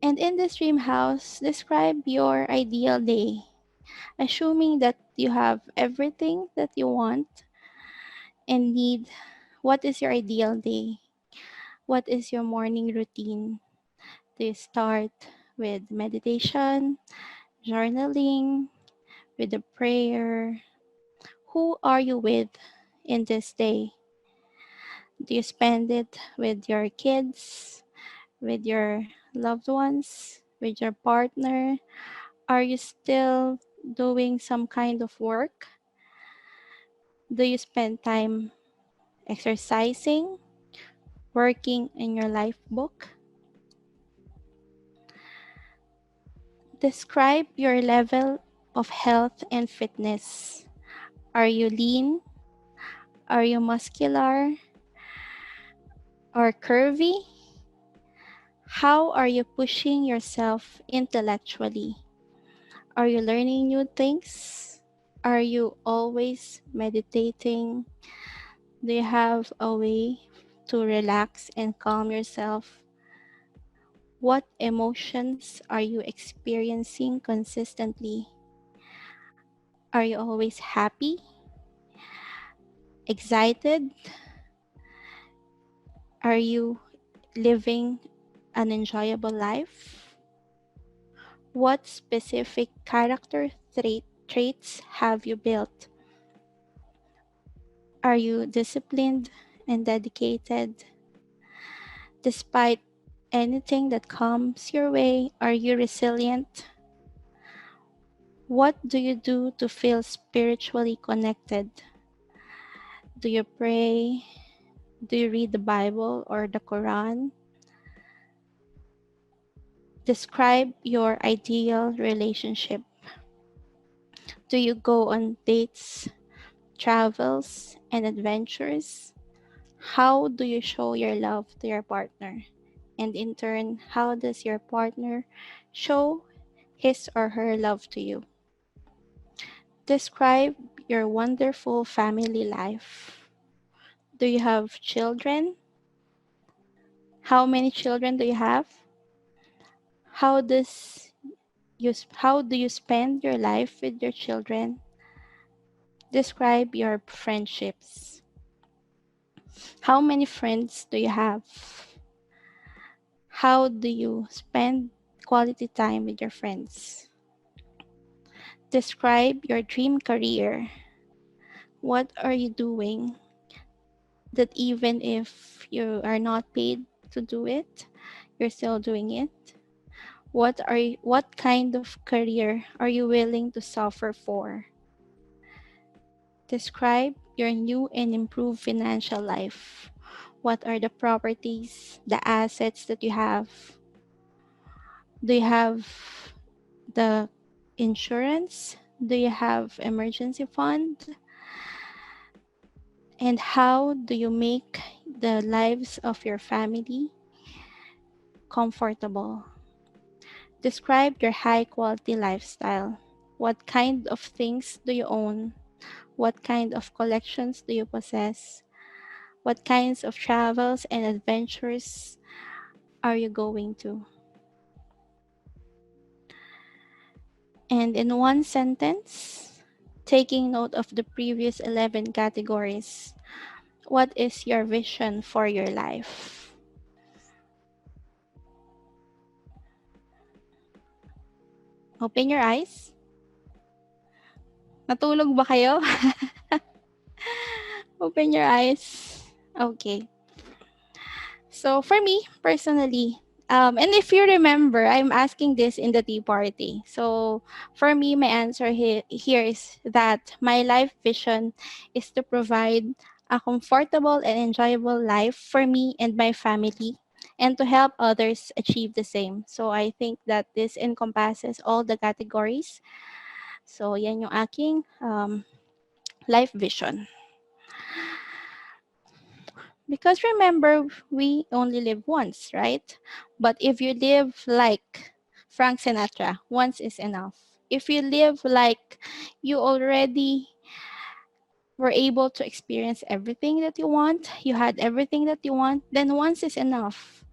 Speaker 2: And in this dream house, describe your ideal day, assuming that you have everything that you want and need. What is your ideal day? What is your morning routine? Do you start with meditation, journaling, with a prayer? Who are you with in this day? Do you spend it with your kids, with your loved ones, with your partner? Are you still doing some kind of work? Do you spend time exercising, working in your life book? Describe your level of health and fitness. Are you lean? Are you muscular or curvy? How are you pushing yourself intellectually? Are you learning new things? Are you always meditating? Do you have a way to relax and calm yourself? What emotions are you experiencing consistently? Are you always happy? Excited? Are you living an enjoyable life? What specific character traits have you built? Are you disciplined and dedicated? Despite anything that comes your way, are you resilient? What do you do to feel spiritually connected? Do you pray? Do you read the Bible or the Quran? Describe your ideal relationship. Do you go on dates, travels, and adventures? How do you show your love to your partner? And in turn, how does your partner show his or her love to you? Describe your wonderful family life. Do you have children? How many children do you have? How do you spend your life with your children? Describe your friendships. How many friends do you have? How do you spend quality time with your friends? Describe your dream career. What are you doing that even if you are not paid to do it, you're still doing it? What kind of career are you willing to suffer for? Describe your new and improved financial life. What are the properties, the assets that you have? Do you have the insurance? Do you have emergency fund? And how do you make the lives of your family comfortable? Describe your high quality lifestyle. What kind of things do you own? What kind of collections do you possess? What kinds of travels and adventures are you going to? And in one sentence, taking note of the previous 11 categories, what is your vision for your life? Open your eyes. Natulog ba kayo? Open your eyes. Okay. So for me, personally, and if you remember, I'm asking this in the tea party. So for me, my answer here is that my life vision is to provide a comfortable and enjoyable life for me and my family, and to help others achieve the same. So I think that this encompasses all the categories. So yan yung aking life vision. Because remember, we only live once, right? But if you live like Frank Sinatra, once is enough. If you live like you already were able to experience everything that you want, you had everything that you want, then once is enough.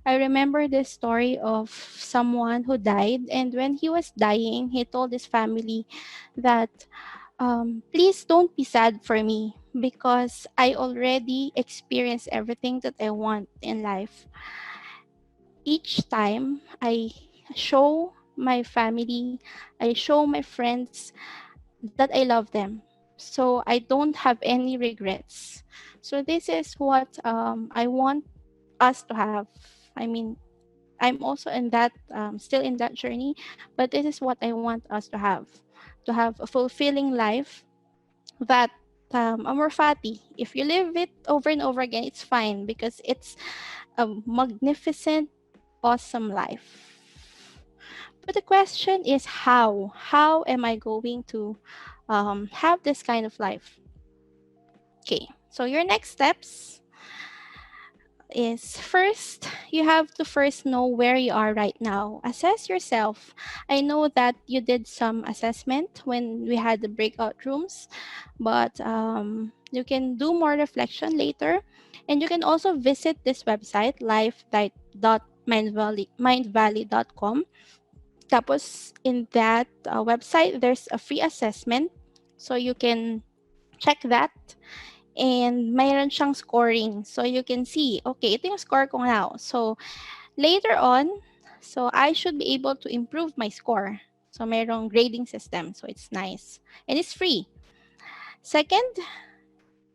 Speaker 2: I remember this story of someone who died, and when he was dying, he told his family that please don't be sad for me because I already experienced everything that I want in life. Each time I show my family, I show my friends that I love them. So I don't have any regrets. So this is what I want us to have. I mean, I'm also in that, still in that journey, but this is what I want us to have a fulfilling life that a more fatty. If you live it over and over again, it's fine because it's a magnificent, awesome life. But the question is how? How am I going to have this kind of life? Okay, so your next steps is first, you have to first know where you are right now. Assess yourself. I know that you did some assessment when we had the breakout rooms, but you can do more reflection later. And you can also visit this website, life.mindvalley.com. Tapos in that website, there's a free assessment. So you can check that. And mayroon siyang scoring. So you can see, okay, ito yung score ko now. So later on, so I should be able to improve my score. So mayroong grading system. So it's nice. And it's free. Second,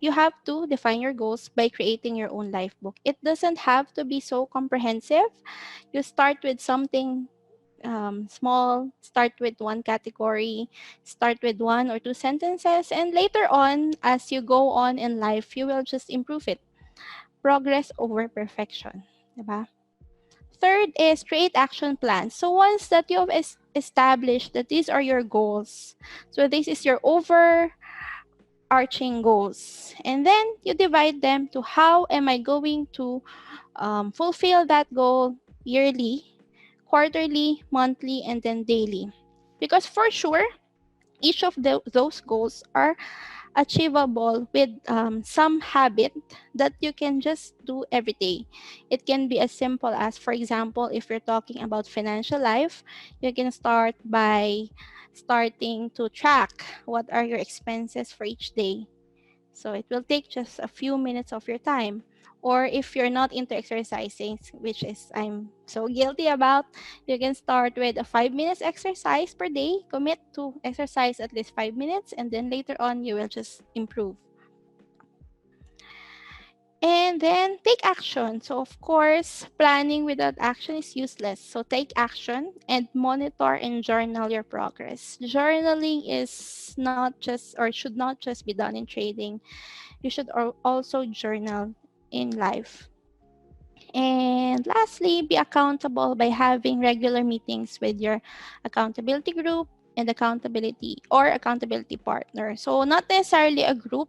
Speaker 2: you have to define your goals by creating your own life book. It doesn't have to be so comprehensive. You start with something small, start with one category, start with one or two sentences, and later on, as you go on in life, you will just improve it. Progress over perfection. Diba? Third is create action plans. So once that you have established that these are your goals, so this is your overarching goals, and then you divide them to how am I going to fulfill that goal yearly, quarterly, monthly, and then daily. Because for sure, each of those goals are achievable with some habit that you can just do every day. It can be as simple as, for example, if you're talking about financial life, you can start by starting to track what are your expenses for each day. So it will take just a few minutes of your time. Or if you're not into exercising, which is I'm so guilty about, you can start with a 5 minutes exercise per day. Commit to exercise at least 5 minutes, and then later on you will just improve. And then take action. So of course, planning without action is useless. So take action and monitor and journal your progress. Journaling is not just, or should not just be done in trading. You should also journal in life. And lastly, be accountable by having regular meetings with your accountability group. and accountability partner. So not necessarily a group,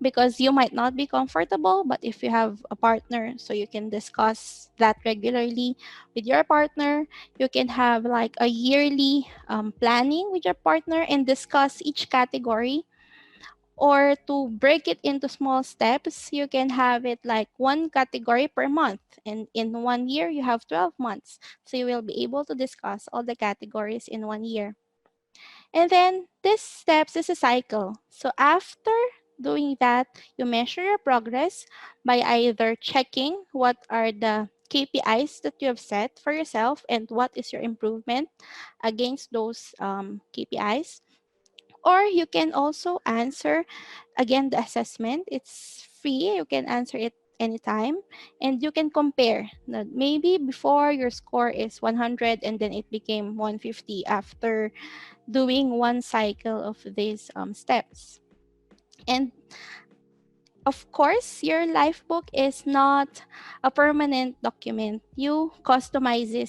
Speaker 2: because you might not be comfortable, but if you have a partner, so you can discuss that regularly with your partner. You can have like a yearly planning with your partner and discuss each category. Or to break it into small steps, you can have it like one category per month. And in 1 year, you have 12 months. So you will be able to discuss all the categories in 1 year. And then this steps is a cycle. So after doing that, you measure your progress by either checking what are the KPIs that you have set for yourself and what is your improvement against those KPIs. Or you can also answer again the assessment. It's free. You can answer it anytime, and you can compare. Now, maybe before your score is 100 and then it became 150 after doing one cycle of these steps. And of course, your life book is not a permanent document. You customize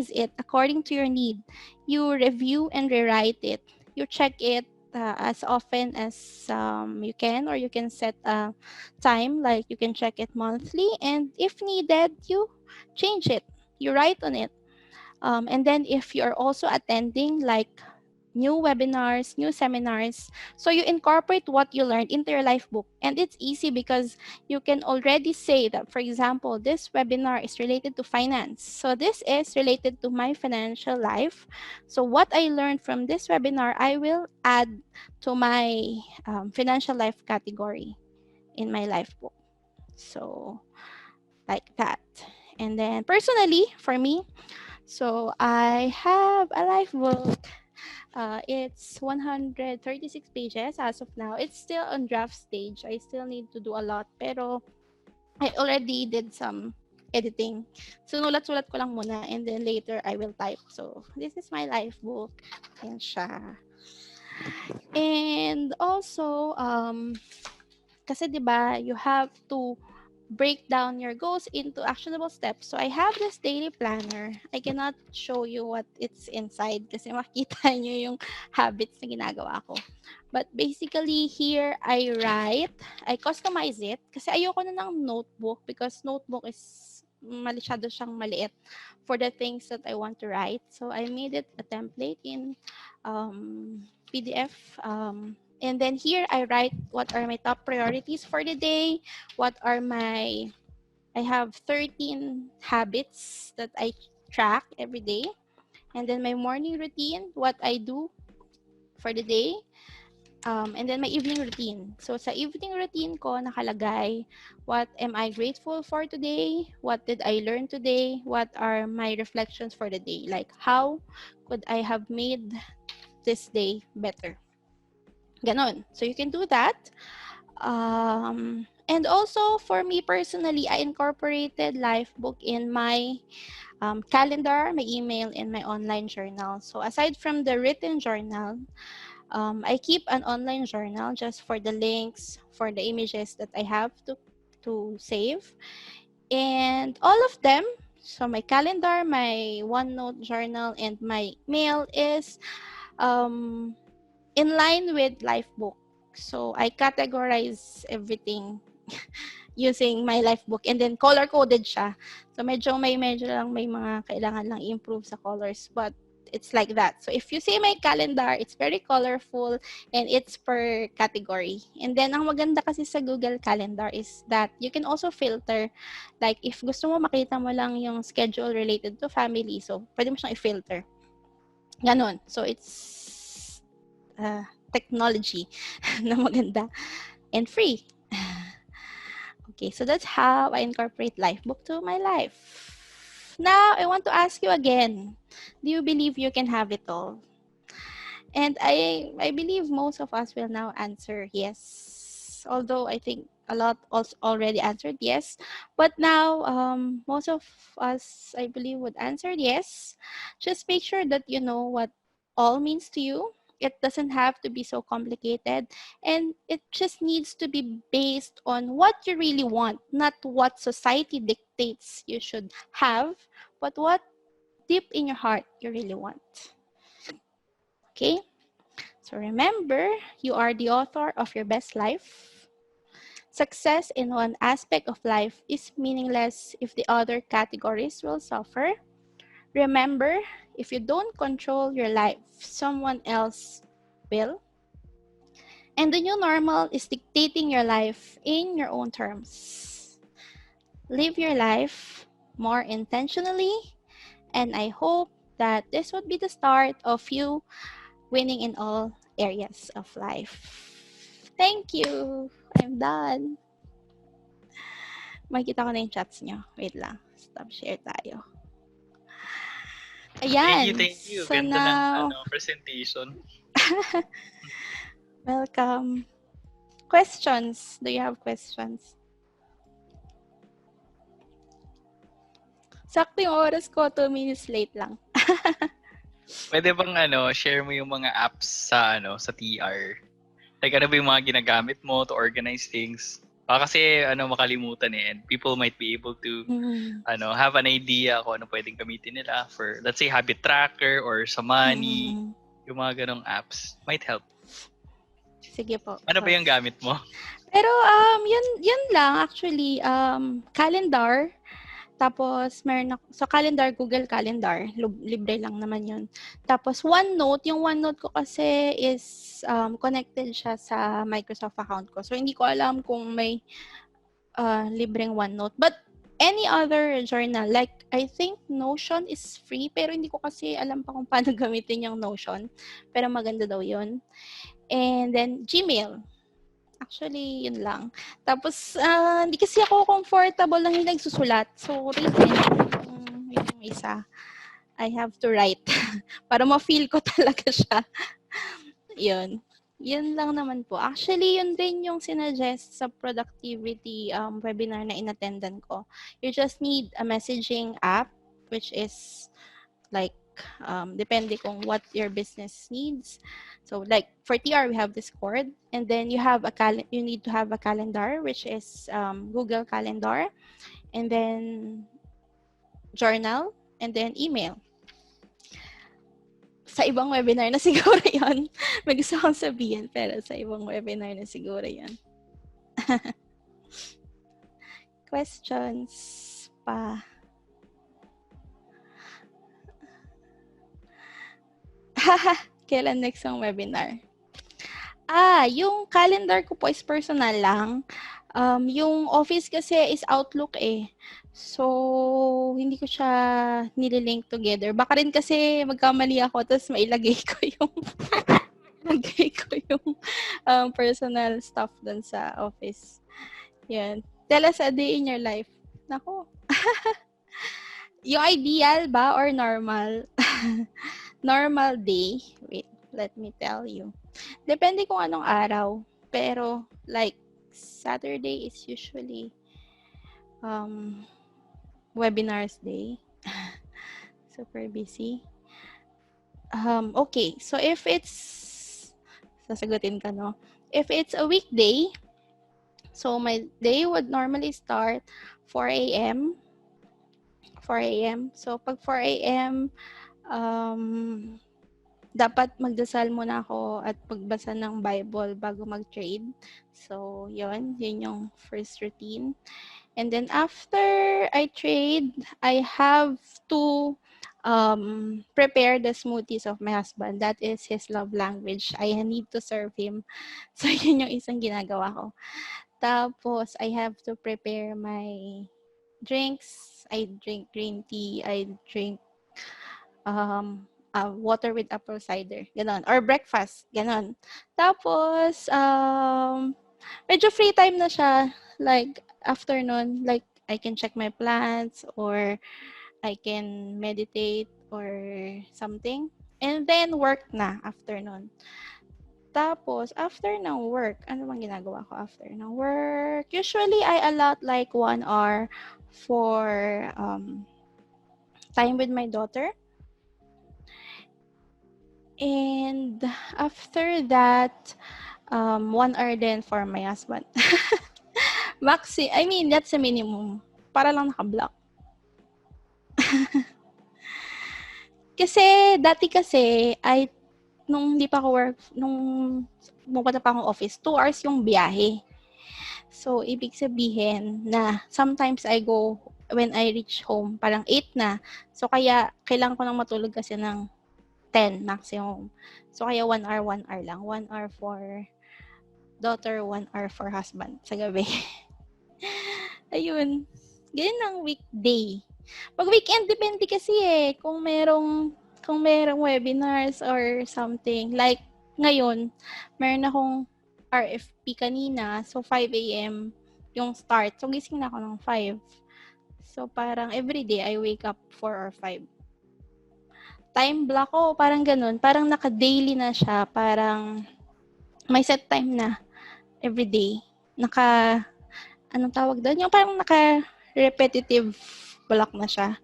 Speaker 2: it according to your need. You review and rewrite it. You check it as often as you can, or you can set a time, like you can check it monthly. And if needed, you change it. You write on it. And then if you're also attending like new webinars, new seminars, so you incorporate what you learned into your life book. And it's easy because you can already say that, for example, this webinar is related to finance. So this is related to my financial life. So what I learned from this webinar, I will add to my financial life category in my life book. So like that. And then personally, for me, so I have a life book. It's 136 pages as of now. It's still on draft stage. I still need to do a lot, pero I already did some editing. Sunulat-sulat ko lang muna and then later I will type. So this is my life book. Yan siya. And also, kasi 'di ba, you have to break down your goals into actionable steps. So I have this daily planner. I cannot show you what it's inside kasi makita nyo yung habits na ginagawa ko. But basically here I customize it kasi ayoko na ng notebook because notebook is masyado siyang maliit for the things that I want to write. So I made it a template in PDF. And then here I write what are my top priorities for the day, what are my, I have 13 habits that I track every day. And then my morning routine, what I do for the day. And then my evening routine. So sa evening routine ko nakalagay, what am I grateful for today? What did I learn today? What are my reflections for the day? Like how could I have made this day better? Ganon. So you can do that. And also for me personally, I incorporated life book in my calendar, my email, and my online journal. So aside from the written journal, I keep an online journal just for the links, for the images that I have to save. And all of them, so my calendar, my OneNote journal, and my mail is in line with life book. So I categorize everything using my life book and then color coded siya. So medyo may mga kailangan lang improve sa colors, but it's like that. So if you see my calendar, it's very colorful and it's per category. And then ang maganda kasi sa Google Calendar is that you can also filter. Like if gusto mo makita mo lang yung schedule related to family, so pwede mo siyang i-filter. Ganon. So it's technology na maganda and free. Okay, so that's how I incorporate life book to my life. Now, I want to ask you again, do you believe you can have it all? And I believe most of us will now answer yes. Although I think a lot also already answered yes. But now, most of us, I believe, would answer yes. Just make sure that you know what all means to you. It doesn't have to be so complicated. And it just needs to be based on what you really want, not what society dictates you should have, but what deep in your heart you really want. Okay? So remember, you are the author of your best life. Success in one aspect of life is meaningless if the other categories will suffer. Remember, if you don't control your life, someone else will. And the new normal is dictating your life in your own terms. Live your life more intentionally, and I hope that this would be the start of you winning in all areas of life. Thank you. I'm done. Makikita ko na yung chats nyo. Wait lang. Stop share tayo. Ayan.
Speaker 8: Thank you.
Speaker 2: So
Speaker 8: Ganda ng
Speaker 2: now,
Speaker 8: presentation.
Speaker 2: welcome. Questions? Do you have questions? Sakto yung oras ko. 2 minutes late lang.
Speaker 8: Pwede bang share mo yung mga apps sa TR? Like ano ba yung mga ginagamit mo to organize things? Baka kasi makalimutan and people might be able to have an idea kung ano pwedeng gamitin nila for, let's say, habit tracker or sa money. Yung mga ganong apps might help.
Speaker 2: Sige po.
Speaker 8: Ano ba yung gamit mo?
Speaker 2: Pero yun lang actually, calendar. Tapos meron ako, so calendar, Google Calendar, libre lang naman yun. Tapos OneNote, yung OneNote ko kasi is connected siya sa Microsoft account ko. So hindi ko alam kung may libreng OneNote. But any other journal, like I think Notion is free, pero hindi ko kasi alam pa kung paano gamitin yung Notion. Pero maganda daw yun. And then Gmail. Actually, yun lang. Tapos, hindi kasi ako comfortable lang yung nagsusulat. So, written yung isa. I have to write. Para ma-feel ko talaga siya. Yun. Yun lang naman po. Actually, yun din yung sinuggest sa productivity webinar na inattendan ko. You just need a messaging app, which is like, depende kung what your business needs. So like for TR, we have Discord, and then you need to have a calendar, which is Google Calendar, and then journal, and then email. Sa ibang webinar na siguro yun. May gusto akong sabihin, pero sa ibang webinar na siguro yun. Questions pa? Kailan next ang webinar? Yung calendar ko po is personal lang. Yung office kasi is Outlook eh. So, hindi ko siya nililink together. Baka rin kasi magkamali ako tapos mailagay ko yung personal stuff dun sa office. Yan. Tell us a day in your life. Nako. Yung ideal ba or normal? Normal day, wait, let me tell you. Depende kung anong araw. Pero, like, Saturday is usually webinars day. Super busy. Okay, so if it's, sasagutin ka, no? If it's a weekday, so my day would normally start 4 a.m. 4 a.m. So, pag 4 a.m., dapat magdasal muna ako at magbasa ng Bible bago mag-trade. So, yun yung first routine. And then after I trade, I have to prepare the smoothies of my husband. That is his love language. I need to serve him. So, yun yung isang ginagawa ko. Tapos, I have to prepare my drinks. I drink green tea. I drink water with apple cider, ganon, or breakfast, ganon. Tapos, medyo free time na siya, like, afternoon, like, I can check my plants, or I can meditate, or something, and then work na, afternoon. Tapos, after ng work, ano bang ginagawa ko after ng work? Usually, I allot like 1 hour for time with my daughter. And after that, 1 hour then for my husband. That's the minimum. Para lang naka-block. Kasi, dati kasi, I nung hindi pa ako work, nung pumunta pa akong office, 2 hours yung biyahe. So, ibig sabihin na sometimes I go, when I reach home, parang 8 na. So, kaya kailangan ko nang matulog kasi ng 10 maximum. So, kaya 1 hour, 1 hour lang. 1 hour for daughter, 1 hour for husband sa gabi. Ayun. Ganyan ang weekday. Pag weekend, depende kasi kung merong webinars or something. Like, ngayon, meron akong RFP kanina. So, 5 a.m. yung start. So, gising na ako ng 5. So, parang everyday, I wake up 4 or 5. Time block ko, parang ganun. Parang naka-daily na siya. Parang may set time na everyday. Anong tawag doon? Yung parang naka-repetitive block na siya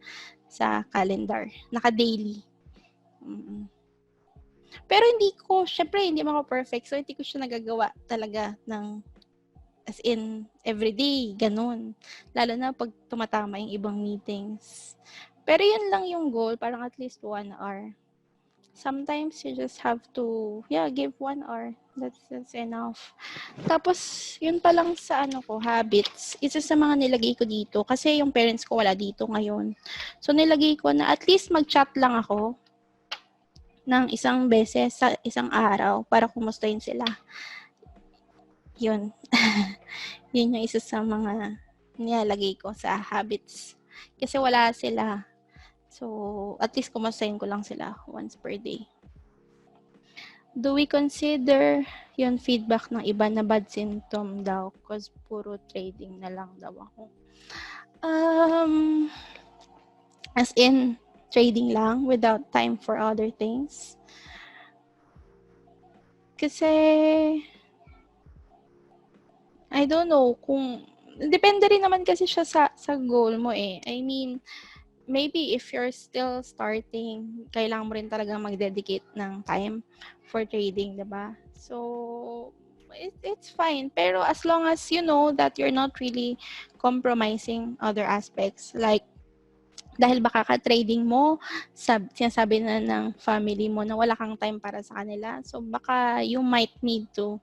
Speaker 2: sa calendar. Naka-daily. Pero syempre, hindi mo ako perfect. So, hindi ko siya nagagawa talaga ng as in, everyday, ganun. Lalo na pag tumatama yung ibang meetings. Pero yun lang yung goal, parang at least 1 hour. Sometimes you just have to, give 1 hour. That's enough. Tapos, yun pa lang sa habits. Isa sa mga nilagay ko dito, kasi yung parents ko wala dito ngayon. So, nilagay ko na at least mag-chat lang ako ng isang beses sa isang araw para kumustahin sila. Yun. Yun yung isa sa mga nilalagay ko sa habits. Kasi wala sila. So, at least kumustahin ko lang sila once per day. Do we consider yung feedback ng iba na bad symptom daw? Because puro trading na lang daw ako. As in, trading lang without time for other things. Kasi, I don't know kung, depende rin naman kasi siya sa goal mo I mean, maybe if you're still starting, kailangan mo rin talaga mag-dedicate ng time for trading, diba? So, it's fine. Pero as long as you know that you're not really compromising other aspects, like, dahil baka ka-trading mo, sinasabi na ng family mo na wala kang time para sa kanila. So, baka you might need to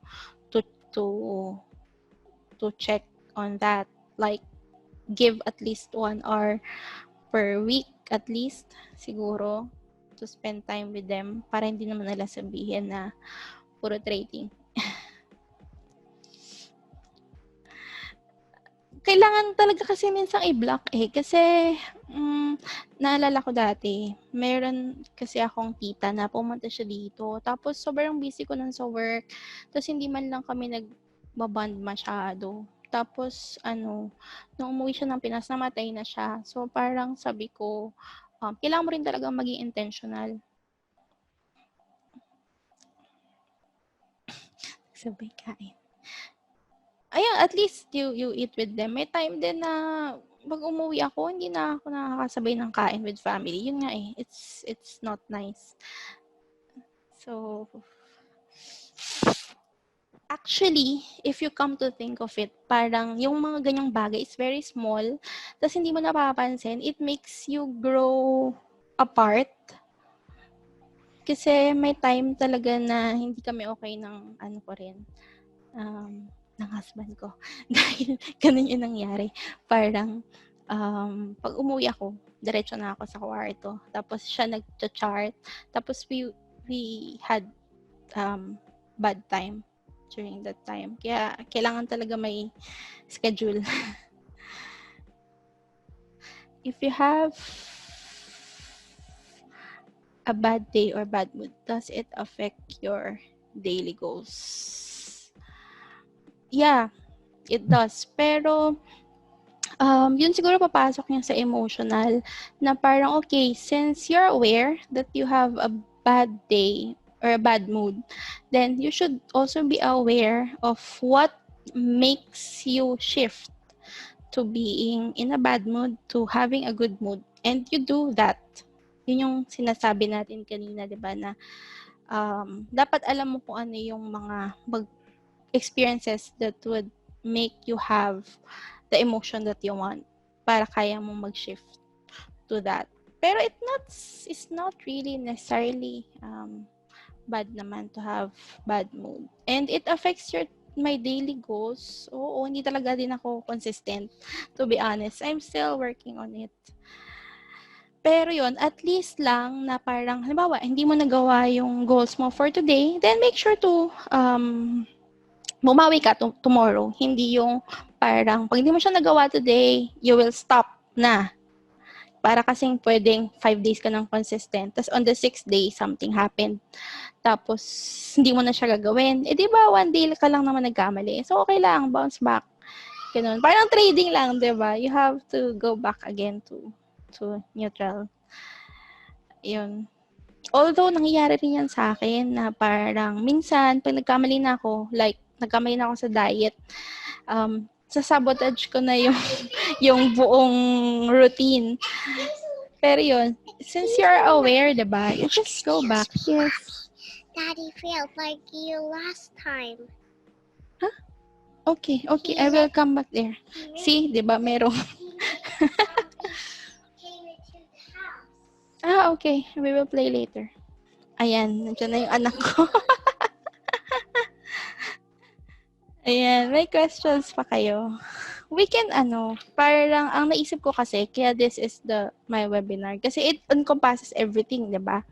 Speaker 2: check on that. Like, give at least 1 hour per week at least, siguro, to spend time with them para hindi naman nila sabihin na puro trading. Kailangan talaga kasi minsan i-block kasi naalala ko dati, meron kasi akong tita na pumunta siya dito, tapos sobrang busy ko nun sa work, tapos hindi man lang kami nagbaband masyado. Tapos, nung umuwi siya ng Pinas, namatay na siya. So, parang sabi ko, kailangan mo rin talaga maging intentional. Sabay kain. Ayun, at least you eat with them. May time din na pag umuwi ako, hindi na ako nakakasabay ng kain with family. Yun nga it's not nice. So, actually, if you come to think of it, parang yung mga ganyang bagay is very small, tapos hindi mo napapansin, it makes you grow apart. Kasi may time talaga na hindi kami okay ng ng husband ko. Dahil ganun yung nangyari. Parang, pag umuwi ako, diretso na ako sa kwarto. Tapos siya nag-chart. Tapos we had bad time during that time. Kaya, kailangan talaga may schedule. If you have a bad day or bad mood, does it affect your daily goals? Yeah, it does. Pero, yun siguro papasok niya sa emotional na parang, okay, since you're aware that you have a bad day or a bad mood, then you should also be aware of what makes you shift to being in a bad mood to having a good mood. And you do that. Yun yung sinasabi natin kanina, di ba, na dapat alam mo kung ano yung mga experiences that would make you have the emotion that you want para kaya mo mag-shift to that. Pero it's not really necessarily bad naman to have bad mood. And it affects my daily goals. Oo, hindi talaga din ako consistent. To be honest, I'm still working on it. Pero yun, at least lang na parang, halimbawa, hindi mo nagawa yung goals mo for today, then make sure to bumawi ka tomorrow. Hindi yung parang, pag hindi mo siya nagawa today, you will stop na. Para kasing pwedeng 5 days ka ng consistent. Tapos on the 6th day, something happened. Tapos, hindi mo na siya gagawin. Eh, di ba, 1 day ka lang naman nagkamali. So, okay lang, bounce back. Ganun. Parang trading lang, di ba? You have to go back again to neutral. Yun. Although, nangyayari rin yan sa akin na parang minsan, pag nagkamali na ako, like, nagkamali na ako sa diet, sasabotage ko na yung buong routine. Pero yun, since you're aware, diba, you just go back. Yes.
Speaker 9: Daddy failed like you last time.
Speaker 2: Huh? Okay, I will come back there. See, diba, merong... Okay. We will play later. Ayan, nandiyan na yung anak ko. Ayan, may questions pa kayo? We can, parang ang naisip ko kasi, kaya this is my webinar. Kasi it encompasses everything, diba?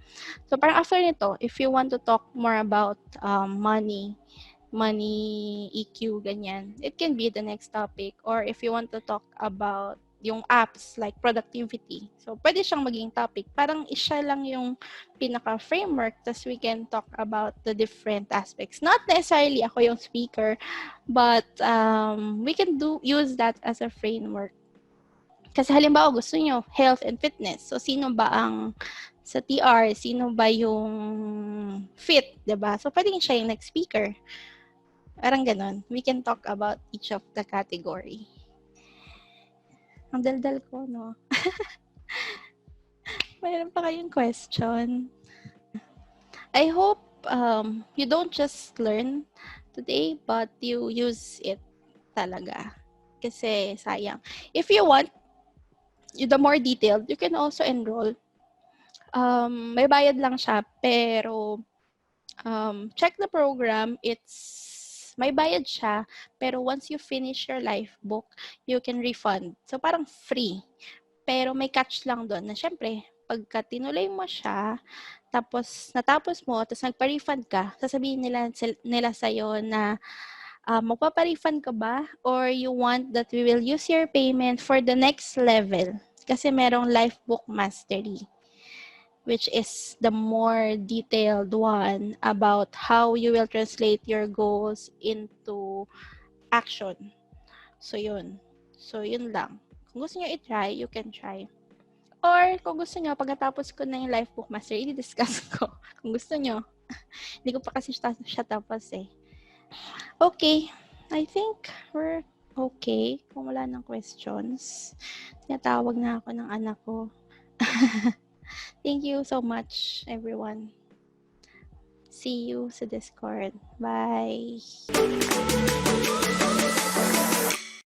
Speaker 2: So, parang after nito, if you want to talk more about money EQ, ganyan, it can be the next topic. Or if you want to talk about yung apps like productivity. So, pwede siyang maging topic. Parang isa lang yung pinaka-framework, tas we can talk about the different aspects. Not necessarily ako yung speaker, but we can use that as a framework. Kasi halimbawa gusto nyo health and fitness. So, sino ba ang sa TR? Sino ba yung fit? Diba? So, pwedeng siya yung next speaker. Parang ganun. We can talk about each of the category. Ang daldal ko, no? Mayroon pa kayong question? I hope you don't just learn today, but you use it talaga. Kasi sayang. If you want, the more detailed, you can also enroll. May bayad lang siya, pero check the program. May bayad siya, pero once you finish your life book, you can refund. So, parang free. Pero may catch lang doon na syempre, pagka tinuloy mo siya, tapos natapos mo, tapos nagpa-refund ka, sasabihin nila sa'yo na magpapa-refund ka ba? Or you want that we will use your payment for the next level? Kasi merong life book mastery, which is the more detailed one about how you will translate your goals into action. So, yun. So, yun lang. Kung gusto nyo i-try, you can try. Or, kung gusto nyo, pagkatapos ko na yung life book master, i-discuss ko. Kung gusto nyo. Hindi ko pa kasi siya tapos eh. Okay. I think we're okay. Kung wala ng questions. Tinatawag na ako ng anak ko. Thank you so much, everyone. See you sa Discord. Bye!